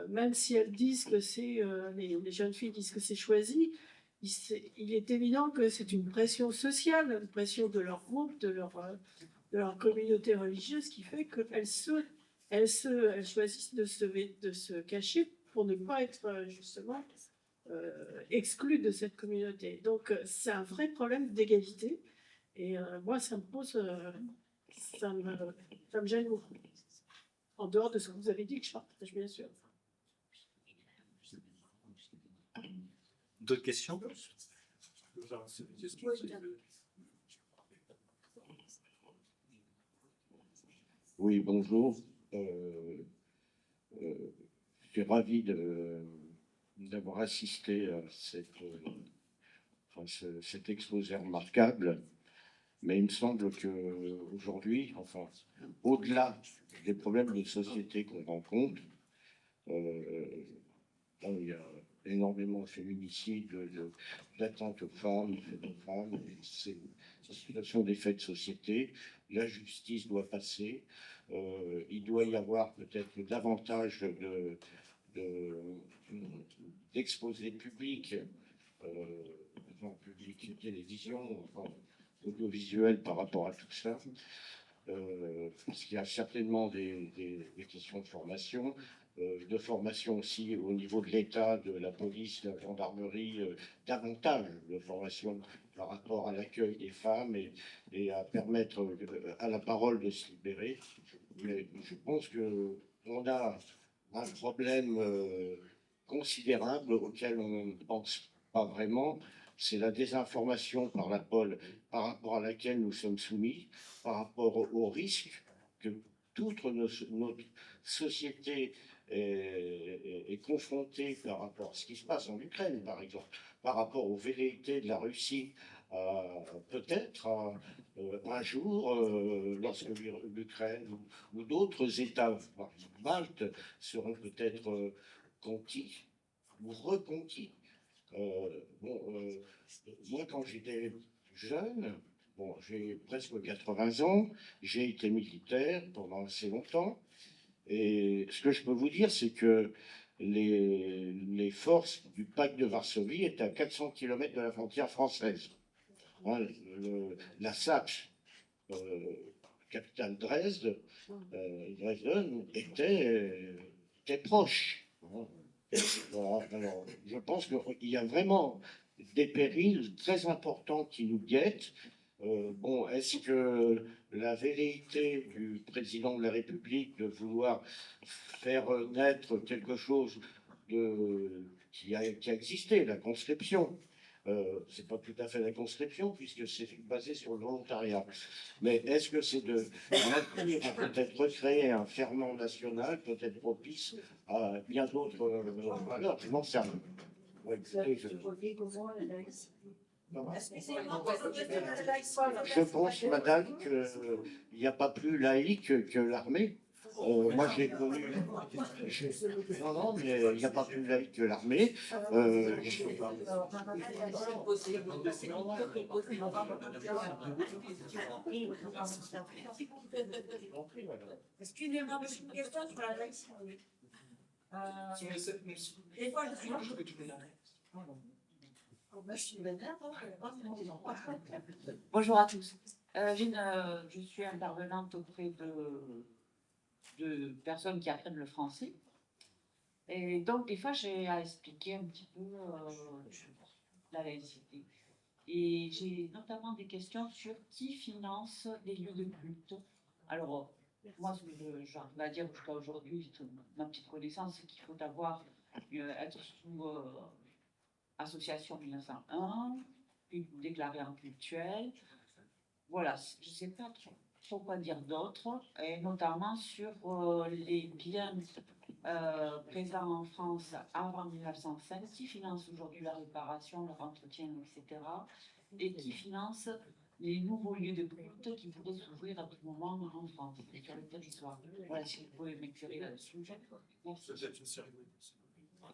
même si elles disent que c'est, les jeunes filles disent que c'est choisi, il est évident que c'est une pression sociale, une pression de leur groupe, de leur communauté religieuse, qui fait qu'elles choisissent de se cacher pour ne pas être justement exclues de cette communauté. Donc c'est un vrai problème d'égalité. Et moi, ça me gêne beaucoup. En dehors de ce que vous avez dit, que je partage bien sûr. D'autres questions? Oui, bonjour. Je suis ravi d'avoir assisté à cet exposé remarquable, mais il me semble qu'aujourd'hui, enfin, au-delà des problèmes de société qu'on rencontre, il y a énormément de féminicides, d'attentes aux femmes, c'est une situation des faits de société. La justice doit passer. Il doit y avoir peut-être davantage d'exposés publics, public télévision, audiovisuel par rapport à tout ça. Parce qu'il y a certainement des questions de formation aussi au niveau de l'État, de la police, de la gendarmerie, davantage de formation par rapport à l'accueil des femmes et à permettre à la parole de se libérer. Mais je pense qu'on a un problème considérable auquel on ne pense pas vraiment, c'est la désinformation par rapport à laquelle nous sommes soumis, par rapport au risque que toute notre société est confrontée par rapport à ce qui se passe en Ukraine, par exemple, par rapport aux velléités de la Russie, peut-être un jour, lorsque l'Ukraine ou d'autres États, Malte, seront peut-être conquis ou reconquis. Moi, quand j'étais jeune, j'ai presque 80 ans, j'ai été militaire pendant assez longtemps, et ce que je peux vous dire, c'est que les forces du pacte de Varsovie étaient à 400 km de la frontière française. Hein, la Saxe, capitale Dresde, Dresden, était proche. Voilà, alors, je pense qu'il y a vraiment des périls très importants qui nous guettent. Est-ce que la velléité du président de la République de vouloir faire naître quelque chose qui a existé, la conscription, c'est pas tout à fait la conscription puisque c'est basé sur le volontariat. Mais est-ce que c'est de peut-être recréer un ferment national, peut-être propice à bien d'autres valeurs? Je n'en sais rien. Ouais, je pense, madame, qu'il n'y a pas plus laïque que l'armée. Moi, j'ai connu. Non, non, mais il n'y a pas plus laïque que l'armée. Excusez-moi, monsieur, une question sur la laïcité. Des fois, je suis. Bonjour à tous. Je suis intervenante auprès de personnes qui apprennent le français. Et donc, des fois, j'ai à expliquer un petit peu la laïcité. Et j'ai notamment des questions sur qui finance les lieux de culte. Alors, moi, ce que j'arrive à dire jusqu'à aujourd'hui, ma petite connaissance, c'est qu'il faut être sous association 1901, puis déclaré en cultuel. Voilà, je ne sais pas trop quoi dire d'autre, et notamment sur les biens présents en France avant 1905, qui finance aujourd'hui la réparation, leur entretien, etc., et qui finance les nouveaux lieux de culte qui pourraient s'ouvrir à tout moment en France, sur le territoire. Voilà, si vous pouvez m'éclairer là-dessus.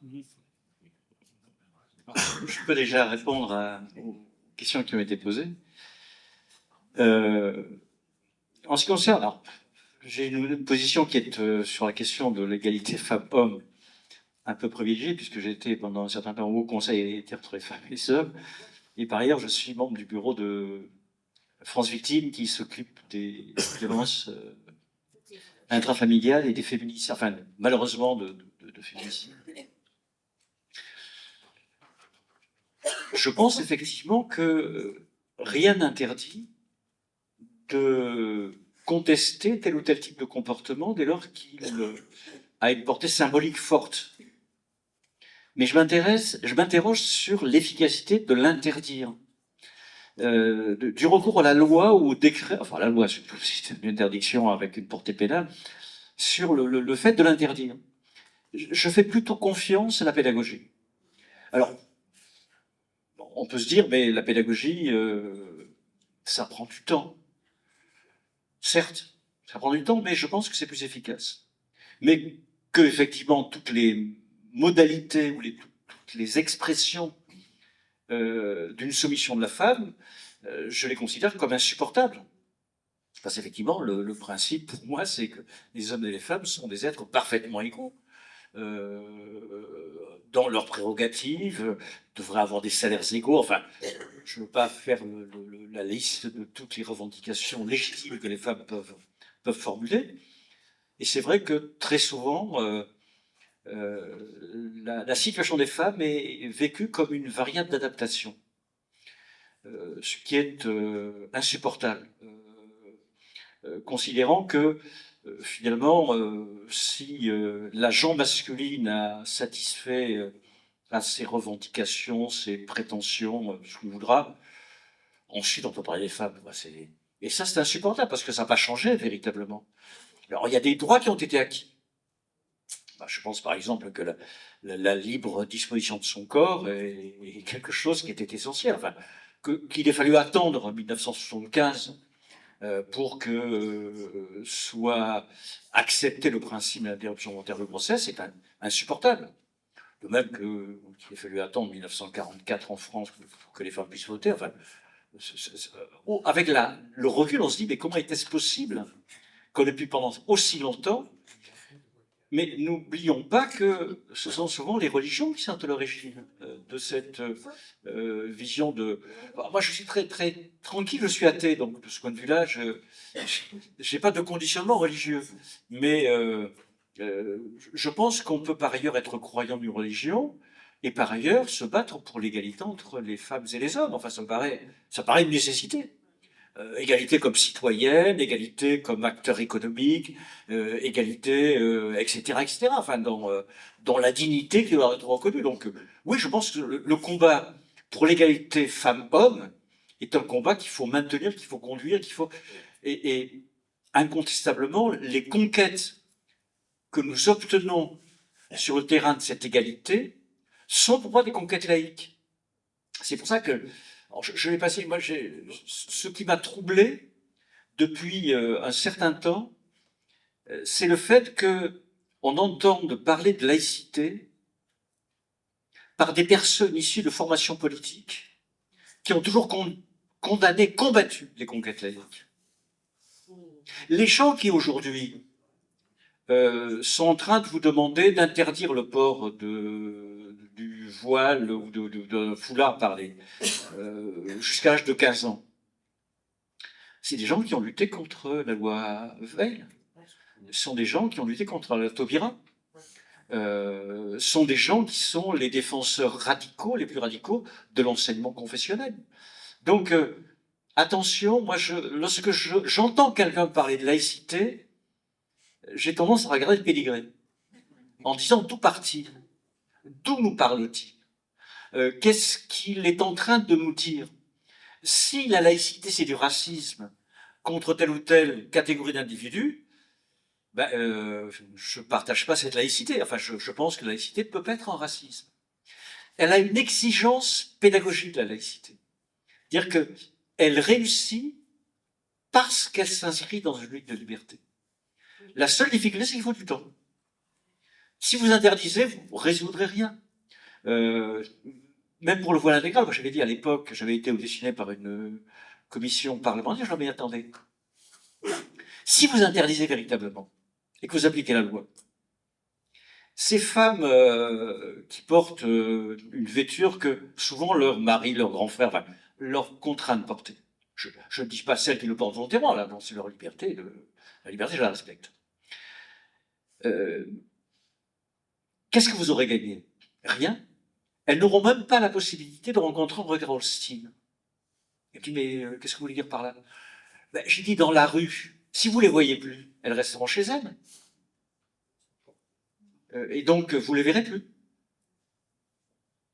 Merci. Je peux déjà répondre aux questions qui ont été posées. En ce qui concerne, alors, j'ai une position qui est sur la question de l'égalité femmes-hommes un peu privilégiée, puisque j'ai été pendant un certain temps au Haut Conseil égalité entre les femmes et les hommes. Et par ailleurs, je suis membre du bureau de France Victimes qui s'occupe des violences intrafamiliales et des féminicides, enfin, malheureusement, de féminicides. Je pense effectivement que rien n'interdit de contester tel ou tel type de comportement dès lors qu'il a une portée symbolique forte. Mais je m'interroge sur l'efficacité de l'interdire. Du recours à la loi ou au décret, enfin la loi, c'est une interdiction avec une portée pénale, sur le fait de l'interdire. Je fais plutôt confiance à la pédagogie. Alors, on peut se dire, mais la pédagogie, ça prend du temps. Certes, ça prend du temps, mais je pense que c'est plus efficace. Mais que, effectivement, toutes les modalités ou toutes les expressions d'une soumission de la femme, je les considère comme insupportables. Parce qu'effectivement, le principe, pour moi, c'est que les hommes et les femmes sont des êtres parfaitement égaux. Dans leurs prérogatives, devraient avoir des salaires égaux. Enfin, je ne veux pas faire la liste de toutes les revendications légitimes que les femmes peuvent formuler. Et c'est vrai que très souvent, la situation des femmes est vécue comme une variable d'adaptation, ce qui est insupportable, considérant que finalement, si l'agent masculine a satisfait à ses revendications, ses prétentions, ce qu'il voudra, ensuite on peut parler des femmes. Et ça, c'est insupportable parce que ça n'a pas changé véritablement. Alors, il y a des droits qui ont été acquis. Je pense par exemple que la libre disposition de son corps est quelque chose qui était essentiel. Enfin, qu'il ait fallu attendre 1975 pour que soit accepté le principe de l'interruption volontaire de grossesse, c'est insupportable. De même qu'il ait fallu attendre 1944 en France pour que les femmes puissent voter. Enfin, avec le recul, on se dit, mais comment était-ce possible qu'on ait pu pendant aussi longtemps? Mais n'oublions pas que ce sont souvent les religions qui sont à l'origine de cette vision de... Moi, je suis très, très tranquille, je suis athée, donc de ce point de vue-là, je n'ai pas de conditionnement religieux. Mais je pense qu'on peut par ailleurs être croyant d'une religion et par ailleurs se battre pour l'égalité entre les femmes et les hommes. Enfin, ça me paraît une nécessité. Égalité comme citoyenne, égalité comme acteur économique, égalité, etc., etc. Enfin, dans la dignité qui doit être reconnue. Donc, oui, je pense que le combat pour l'égalité femmes-hommes est un combat qu'il faut maintenir, qu'il faut conduire, et incontestablement, les conquêtes que nous obtenons sur le terrain de cette égalité sont pour moi des conquêtes laïques. C'est pour ça que je l'ai passé, moi, ce qui m'a troublé depuis un certain temps, c'est le fait qu'on entende parler de laïcité par des personnes issues de formations politiques qui ont toujours condamné, combattu les conquêtes laïques. Les gens qui aujourd'hui sont en train de vous demander d'interdire le port du voile ou de foulard parler, jusqu'à l'âge de 15 ans. C'est des gens qui ont lutté contre la loi Veil. Ce sont des gens qui ont lutté contre la Taubira. Sont des gens qui sont les défenseurs radicaux, les plus radicaux de l'enseignement confessionnel. Donc, attention, moi, lorsque j'entends quelqu'un parler de laïcité, j'ai tendance à regarder le pédigré, en disant d'où part-il? D'où nous parle-t-il? Qu'est-ce qu'il est en train de nous dire? Si la laïcité, c'est du racisme contre telle ou telle catégorie d'individus, ben, je ne partage pas cette laïcité. Enfin, je pense que la laïcité ne peut pas être un racisme. Elle a une exigence pédagogique, la laïcité. C'est-à-dire qu'elle réussit parce qu'elle s'inscrit dans une lutte de liberté. La seule difficulté, c'est qu'il faut du temps. Si vous interdisez, vous ne résoudrez rien. Même pour le voile intégral, moi j'avais dit à l'époque, j'avais été auditionné par une commission parlementaire, je leur ai dit, attendez, si vous interdisez véritablement, et que vous appliquez la loi, ces femmes qui portent une vêture que souvent leur mari, leur grand frère, enfin, leur contraint de porter. Je ne dis pas celles qui le portent volontairement, là, non, c'est leur liberté, la liberté, je la respecte. Qu'est-ce que vous aurez gagné? Rien. Elles n'auront même pas la possibilité de rencontrer un regard hostile. Et puis, mais qu'est-ce que vous voulez dire par là? Ben, j'ai dit dans la rue, si vous les voyez plus, elles resteront chez elles. Et donc, vous les verrez plus.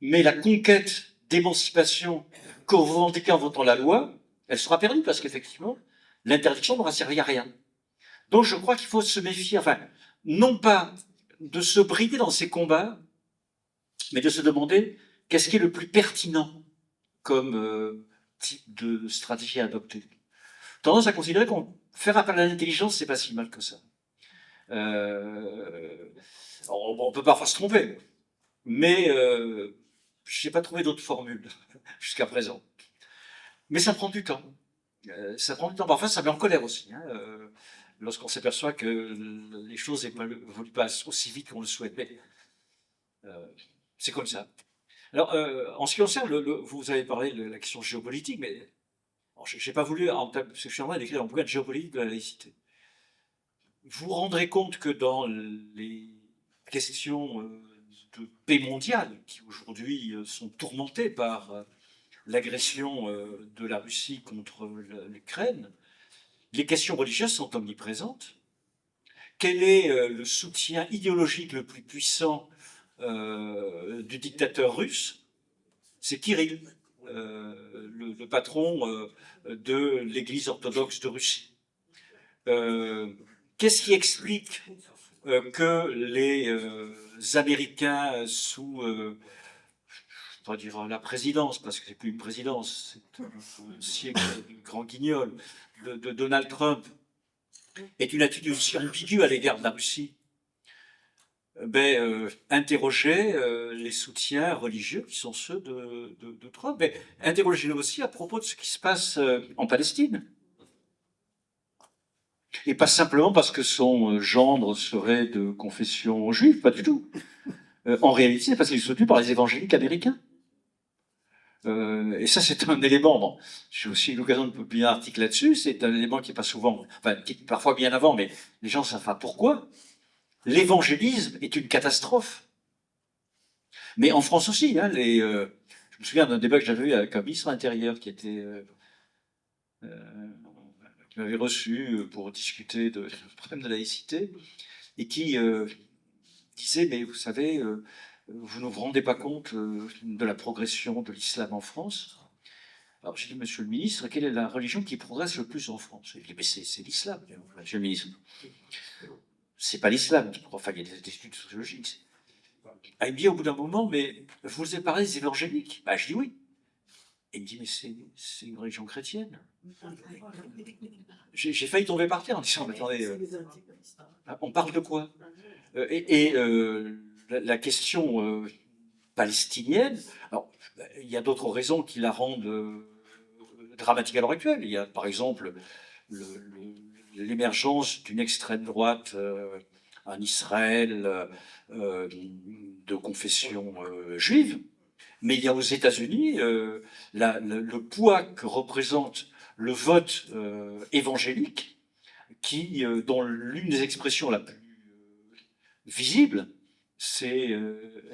Mais la conquête d'émancipation que vous revendiquez en votant la loi, elle sera perdue parce qu'effectivement, l'interdiction n'aura servi à rien. Donc, je crois qu'il faut se méfier, enfin, non pas de se brider dans ces combats, mais de se demander qu'est-ce qui est le plus pertinent comme type de stratégie à adopter. Tendance à considérer qu'on faire appel à l'intelligence, c'est pas si mal que ça. On peut parfois se tromper, mais je n'ai pas trouvé d'autres formules jusqu'à présent. Mais ça prend du temps. Ça prend du temps. Parfois, ça met en colère aussi. Hein, lorsqu'on s'aperçoit que les choses n'évoluent pas aussi vite qu'on le souhaite. Mais c'est comme ça. Alors, en ce qui concerne, vous avez parlé de la question géopolitique, mais je n'ai pas voulu, parce que je suis en train d'écrire un bouquin de géopolitique de la laïcité. Vous vous rendrez compte que dans les questions de paix mondiale, qui aujourd'hui sont tourmentées par l'agression de la Russie contre l'Ukraine, les questions religieuses sont omniprésentes. Quel est le soutien idéologique le plus puissant du dictateur russe? C'est Kirill, le patron de l'Église orthodoxe de Russie. Qu'est-ce qui explique que les Américains sous je ne vais pas dire la présidence, parce que c'est plus une présidence, c'est un siècle du grand guignol de Donald Trump, est une attitude aussi ambiguë à l'égard de la Russie? Interrogez les soutiens religieux qui sont ceux de Trump, mais interrogez-les aussi à propos de ce qui se passe en Palestine. Et pas simplement parce que son gendre serait de confession juive, pas du tout. En réalité, c'est parce qu'il est soutenu par les évangéliques américains. Et ça, c'est un élément. Bon, j'ai aussi eu l'occasion de publier un article là-dessus. C'est un élément qui n'est pas souvent, enfin, qui est parfois bien avant, mais les gens savent pas pourquoi. L'évangélisme est une catastrophe. Mais en France aussi, hein, je me souviens d'un débat que j'avais eu avec un ministre intérieur qui m'avait reçu pour discuter du problème de laïcité et qui disait, mais vous savez, vous ne vous rendez pas compte de la progression de l'islam en France? Alors j'ai dit, monsieur le ministre, quelle est la religion qui progresse le plus en France? Il dit, mais c'est l'islam, monsieur le ministre. C'est pas l'islam, enfin il y a des études sociologiques. Ah, il me dit au bout d'un moment, mais vous avez parlé des évangéliques? Bah, je dis oui. Et il me dit, mais c'est une religion chrétienne. J'ai failli tomber par terre en disant, mais attendez, on parle de quoi? La question palestinienne, alors, il y a d'autres raisons qui la rendent dramatique à l'heure actuelle. Il y a par exemple l'émergence d'une extrême droite en Israël de confession juive, mais il y a aux États-Unis le poids que représente le vote évangélique, dont l'une des expressions la plus visible, c'est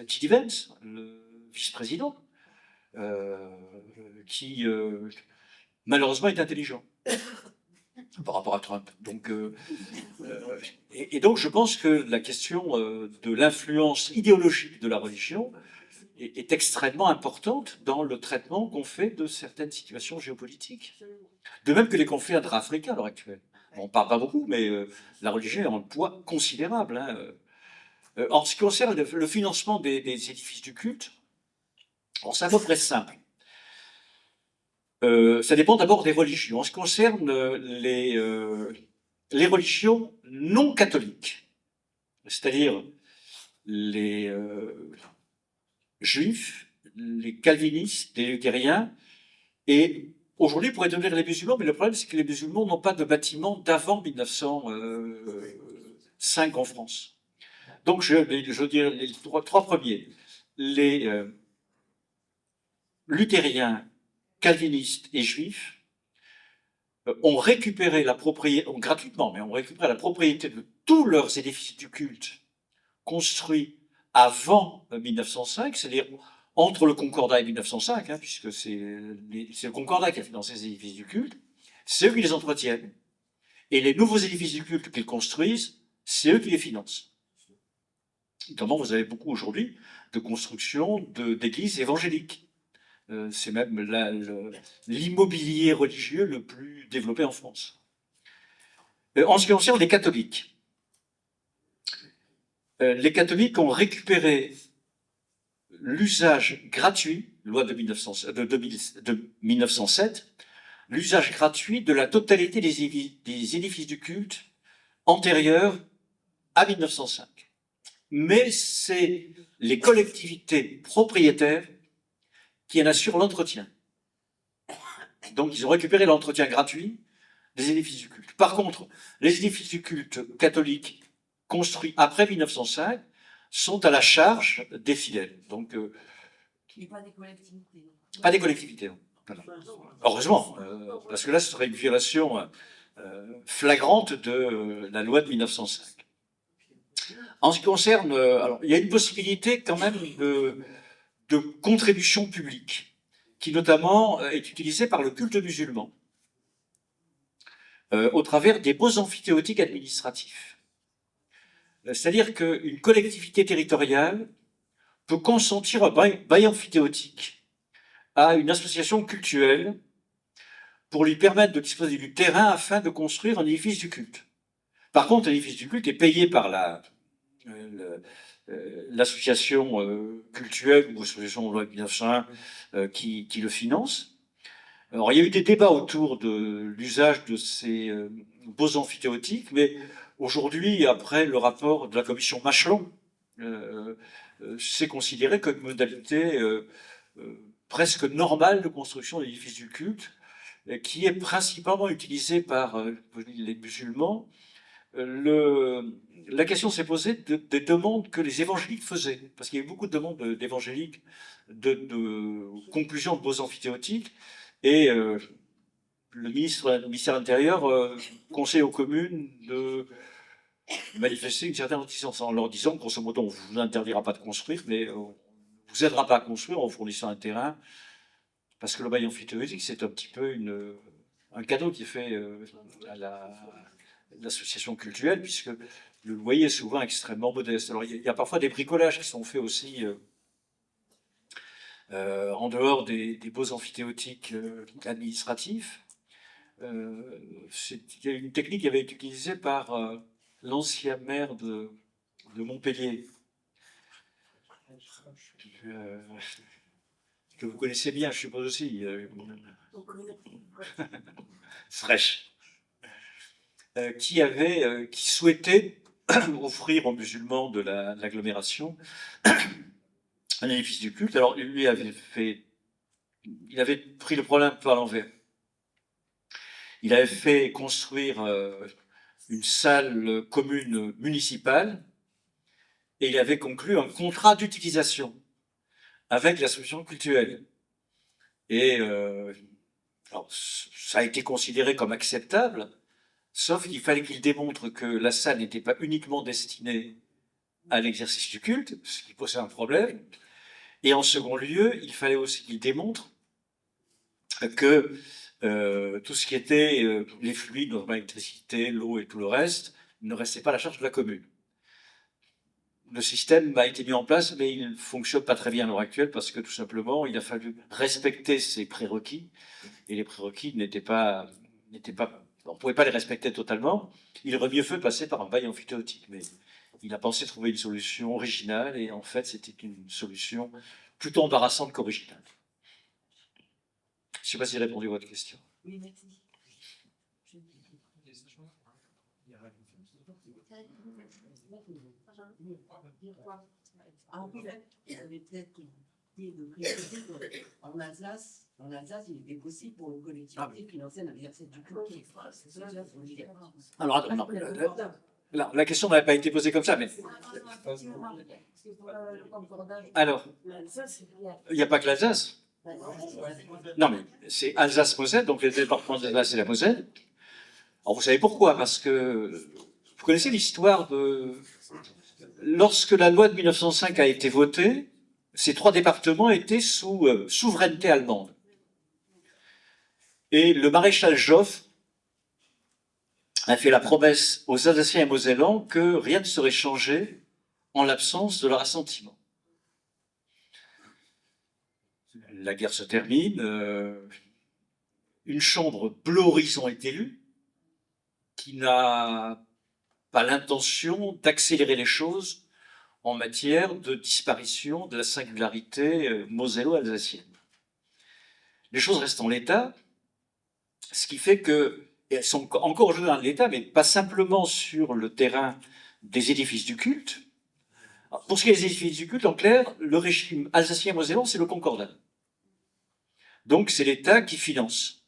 J.D. Vance, le vice-président, qui malheureusement est intelligent par rapport à Trump. Donc, et donc je pense que la question de l'influence idéologique de la religion est extrêmement importante dans le traitement qu'on fait de certaines situations géopolitiques. De même que les conflits intra-africains à l'heure actuelle. On ne parle pas beaucoup, mais la religion a un poids considérable. Hein. En ce qui concerne le financement des édifices du culte, c'est à peu près simple. Ça dépend d'abord des religions. En ce qui concerne les religions non catholiques, c'est-à-dire les juifs, les calvinistes, les luthériens, et aujourd'hui, pourrait devenir les musulmans, mais le problème, c'est que les musulmans n'ont pas de bâtiment d'avant 1905 en France. Donc, je dirais les trois premiers. Les luthériens, calvinistes et juifs ont récupéré la propriété, gratuitement, mais ont récupéré la propriété de tous leurs édifices du culte construits avant 1905, c'est-à-dire entre le Concordat et 1905, hein, puisque c'est le Concordat qui a financé ces édifices du culte, c'est eux qui les entretiennent. Et les nouveaux édifices du culte qu'ils construisent, c'est eux qui les financent. Notamment, vous avez beaucoup aujourd'hui de construction d'églises évangéliques. C'est même l'immobilier religieux le plus développé en France. En ce qui concerne les catholiques ont récupéré l'usage gratuit, loi de 1907, l'usage gratuit de la totalité des édifices du culte antérieurs à 1905. Mais c'est les collectivités propriétaires qui en assurent l'entretien. Donc ils ont récupéré l'entretien gratuit des édifices du culte. Par contre, les édifices du culte catholiques construits après 1905 sont à la charge des fidèles. Donc, Mais pas des collectivités. pas des collectivités. Non. Heureusement, parce que là, ce serait une violation flagrante de la loi de 1905. En ce qui concerne, alors, il y a une possibilité quand même de contribution publique, qui notamment est utilisée par le culte musulman, au travers des beaux amphithéotiques administratifs. C'est-à-dire qu'une collectivité territoriale peut consentir un bail amphithéotique à une association cultuelle pour lui permettre de disposer du terrain afin de construire un édifice du culte. Par contre, l'édifice du culte est payé par l'association cultuelle ou l'association de loi 1901 qui le finance. Alors, il y a eu des débats autour de l'usage de ces beaux amphithéotiques, mais aujourd'hui, après le rapport de la commission Machelon, c'est considéré comme une modalité presque normale de construction d'édifices du culte, qui est principalement utilisée par les musulmans. La question s'est posée des demandes que les évangéliques faisaient, parce qu'il y a eu beaucoup de demandes d'évangéliques de conclusion de beaux amphithéotiques, et le ministère de l'Intérieur conseille aux communes de manifester une certaine réticence en leur disant, grosso modo, on ne vous interdira pas de construire, mais on ne vous aidera pas à construire en fournissant un terrain, parce que le bail amphithéotique, c'est un petit peu un cadeau qui est fait à l'association cultuelle, puisque le loyer est souvent extrêmement modeste. Alors, il y a parfois des bricolages qui sont faits aussi en dehors des beaux amphithéotiques administratifs. Il y a une technique qui avait été utilisée par l'ancien maire de Montpellier, que vous connaissez bien, je suppose aussi. Fraîche. Qui souhaitait offrir aux musulmans de l'agglomération un édifice du culte. Alors, lui il avait pris le problème par l'envers. Il avait fait construire une salle commune municipale et il avait conclu un contrat d'utilisation avec l'association cultuelle. Et alors, ça a été considéré comme acceptable, sauf qu'il fallait qu'il démontre que la salle n'était pas uniquement destinée à l'exercice du culte, ce qui posait un problème. Et en second lieu, il fallait aussi qu'il démontre que tout ce qui était les fluides, notamment l'électricité, l'eau et tout le reste, ne restait pas à la charge de la commune. Le système a été mis en place, mais il ne fonctionne pas très bien à l'heure actuelle parce que tout simplement, il a fallu respecter ces prérequis et les prérequis on ne pouvait pas les respecter totalement. Il aurait mieux fait passer par un bail amphithéotique, mais il a pensé trouver une solution originale et en fait, c'était une solution plutôt embarrassante qu'originale. Je ne sais pas si j'ai répondu à votre question. Oui, merci. Ah oui, là, il y avait peut-être l'idée de préciser qu'en Alsace, il était possible pour une collectivité de financer un anniversaire du culte. C'est ça, là, faut le dire. Alors, attends, non, la question n'avait pas été posée comme ça, mais alors, il n'y a pas que l'Alsace. Non, mais c'est Alsace-Moselle, donc le département d'Alsace et la Moselle. Alors, vous savez pourquoi? Parce que vous connaissez l'histoire de... Lorsque la loi de 1905 a été votée, ces trois départements étaient sous souveraineté allemande. Et le maréchal Joffre a fait la promesse aux Alsaciens et Mosellans que rien ne serait changé en l'absence de leur assentiment. La guerre se termine, une chambre bleu horizon est élue, qui n'a pas l'intention d'accélérer les choses en matière de disparition de la singularité mosello-alsacienne. Les choses restent en l'état, ce qui fait que, et elles sont encore aujourd'hui dans l'état, mais pas simplement sur le terrain des édifices du culte. Alors, pour ce qui est des édifices du culte, en clair, le régime alsacien-mosellan, c'est le concordat. Donc c'est l'État qui finance.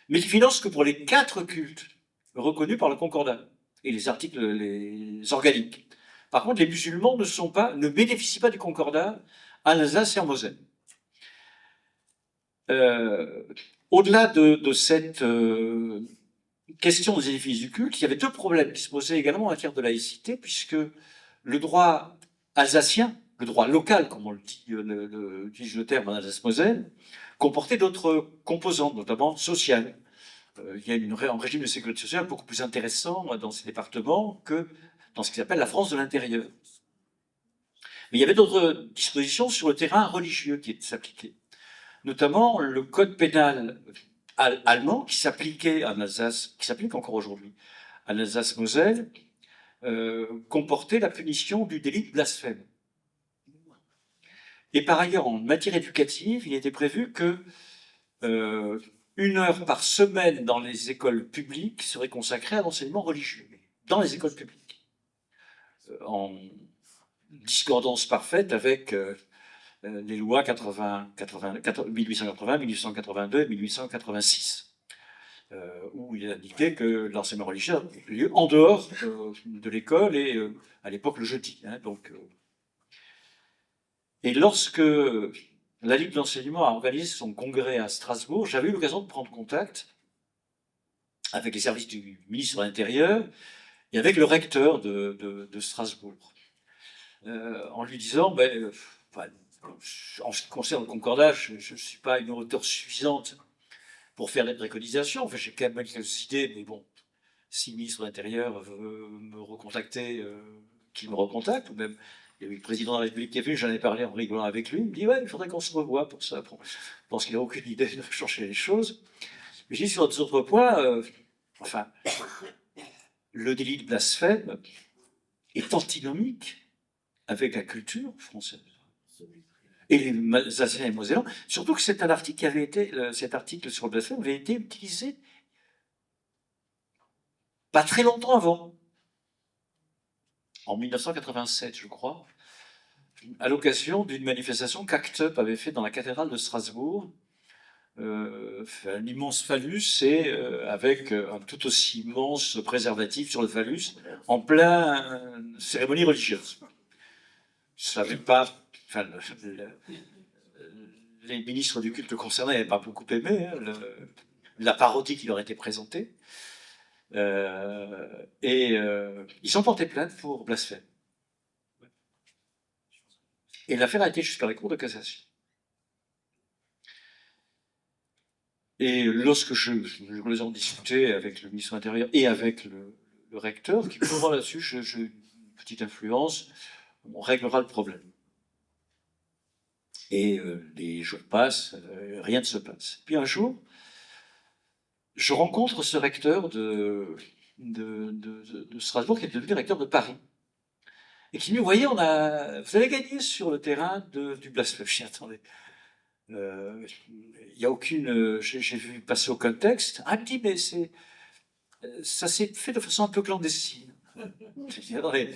Mais il finance que pour les 4 cultes reconnus par le concordat et les articles, les organiques. Par contre, les musulmans ne bénéficient pas du concordat en Alsace et en Moselle. Au-delà de cette question des édifices du culte, il y avait 2 problèmes qui se posaient également en matière de laïcité, puisque le droit alsacien, le droit local, comme on le dit, utilise le terme en Alsace-Moselle, comportait d'autres composantes, notamment sociales. Il y a un régime de sécurité sociale beaucoup plus intéressant dans ces départements que dans ce qui s'appelle la France de l'intérieur. Mais il y avait d'autres dispositions sur le terrain religieux qui s'appliquaient. Notamment le code pénal allemand qui s'appliquait en Alsace, qui s'applique encore aujourd'hui en Alsace-Moselle, comportait la punition du délit de blasphème. Et par ailleurs, en matière éducative, il était prévu que 1 heure par semaine dans les écoles publiques serait consacrée à l'enseignement religieux, dans les écoles publiques, en discordance parfaite avec les lois 1880, 1882 et 1886, où il indiquait que l'enseignement religieux avait lieu en dehors de l'école et à l'époque le jeudi. Et lorsque la Ligue de l'enseignement a organisé son congrès à Strasbourg, j'avais eu l'occasion de prendre contact avec les services du ministre de l'Intérieur et avec le recteur de Strasbourg, en lui disant, en ce qui concerne le concordat, je ne suis pas une auteur suffisante pour faire des préconisations, enfin, j'ai quand même quelques idées, mais bon, si le ministre de l'Intérieur veut me recontacter, qu'il me recontacte, ou même il y a eu le président de la République qui est venu, j'en ai parlé en rigolant avec lui, il me dit, ouais, il faudrait qu'on se revoie pour ça. Bon, je pense qu'il n'a aucune idée de changer les choses. Mais je dis sur d'autres points, le délit de blasphème est antinomique avec la culture française. Et les Alsaciens et Mosellans, surtout que c'est un article qui avait été, cet article sur le blasphème avait été utilisé pas très longtemps avant, en 1987, je crois, à l'occasion d'une manifestation qu'ACT UP avait fait dans la cathédrale de Strasbourg un immense phallus et avec un tout aussi immense préservatif sur le phallus en plein cérémonie religieuse. Je savais pas, enfin, les ministres du culte concernés n'avaient pas beaucoup aimé la parodie qui leur était présentée. Ils ont porté plainte pour blasphème. Et l'affaire a été jusqu'à la Cour de cassation. Et lorsque je les ai discuté avec le ministre de l'Intérieur et avec le recteur, qui pour moi là-dessus, j'ai une petite influence, on réglera le problème. Et les jours passent, rien ne se passe. Puis un jour, je rencontre ce recteur de Strasbourg, qui est devenu recteur de Paris. Et qui me dit, vous voyez, vous allez gagner sur le terrain du blasphème. Je dis, attendez, il n'y a aucune, j'ai vu passer aucun texte. Ah, il me dit, mais ça s'est fait de façon un peu clandestine. Je dis, attendez,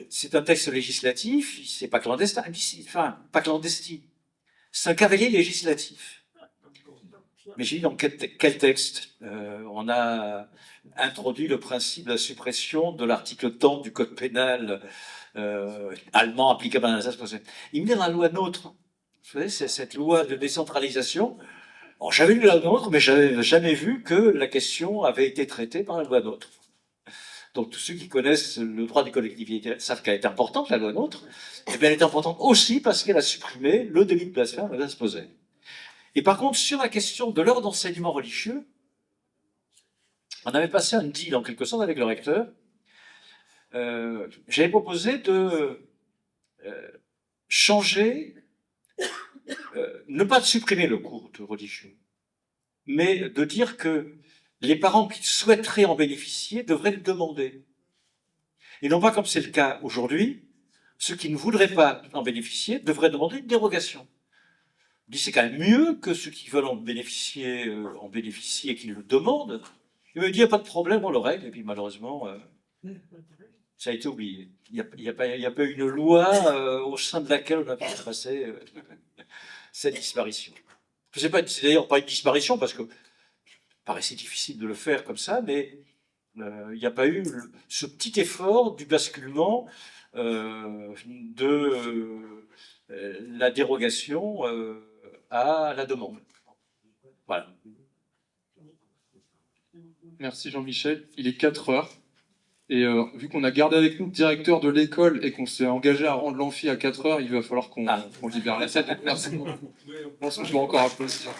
c'est un texte législatif, c'est pas clandestin. Il me dit, enfin, pas clandestine. C'est un cavalier législatif. Mais j'ai dit, dans quel texte on a introduit le principe de la suppression de l'article 30 du code pénal allemand applicable à l'Alsace. Il me dit, dans la loi NOTRe, vous savez, c'est cette loi de décentralisation. Alors, j'avais lu la NOTRe, mais j'avais jamais vu que la question avait été traitée par la loi NOTRe. Donc, tous ceux qui connaissent le droit des collectivités savent qu'elle est importante, la loi NOTRe. Et bien, elle est importante aussi parce qu'elle a supprimé le délit de blasphème à se posait. Et par contre, sur la question de l'heure d'enseignement religieux, on avait passé un deal en quelque sorte avec le recteur. J'avais proposé de changer, ne pas de supprimer le cours de religion, mais de dire que les parents qui souhaiteraient en bénéficier devraient le demander. Et non pas comme c'est le cas aujourd'hui, ceux qui ne voudraient pas en bénéficier devraient demander une dérogation. Je dis c'est quand même mieux que ceux qui veulent en bénéficier et qui le demandent. Il me dit il n'y a pas de problème, on le règle, et puis malheureusement, ça a été oublié. Il n'y a pas eu une loi au sein de laquelle on a pu passer cette disparition. C'est d'ailleurs pas une disparition parce que paraissait difficile de le faire comme ça, mais il n'y a pas eu ce petit effort du basculement de la dérogation à la demande. Voilà. Merci Jean-Michel. Il est 4 heures. Et vu qu'on a gardé avec nous le directeur de l'école et qu'on s'est engagé à rendre l'amphi à 4 heures, il va falloir qu'on libère la salle. Merci beaucoup. Je pense que je vais encore applaudir.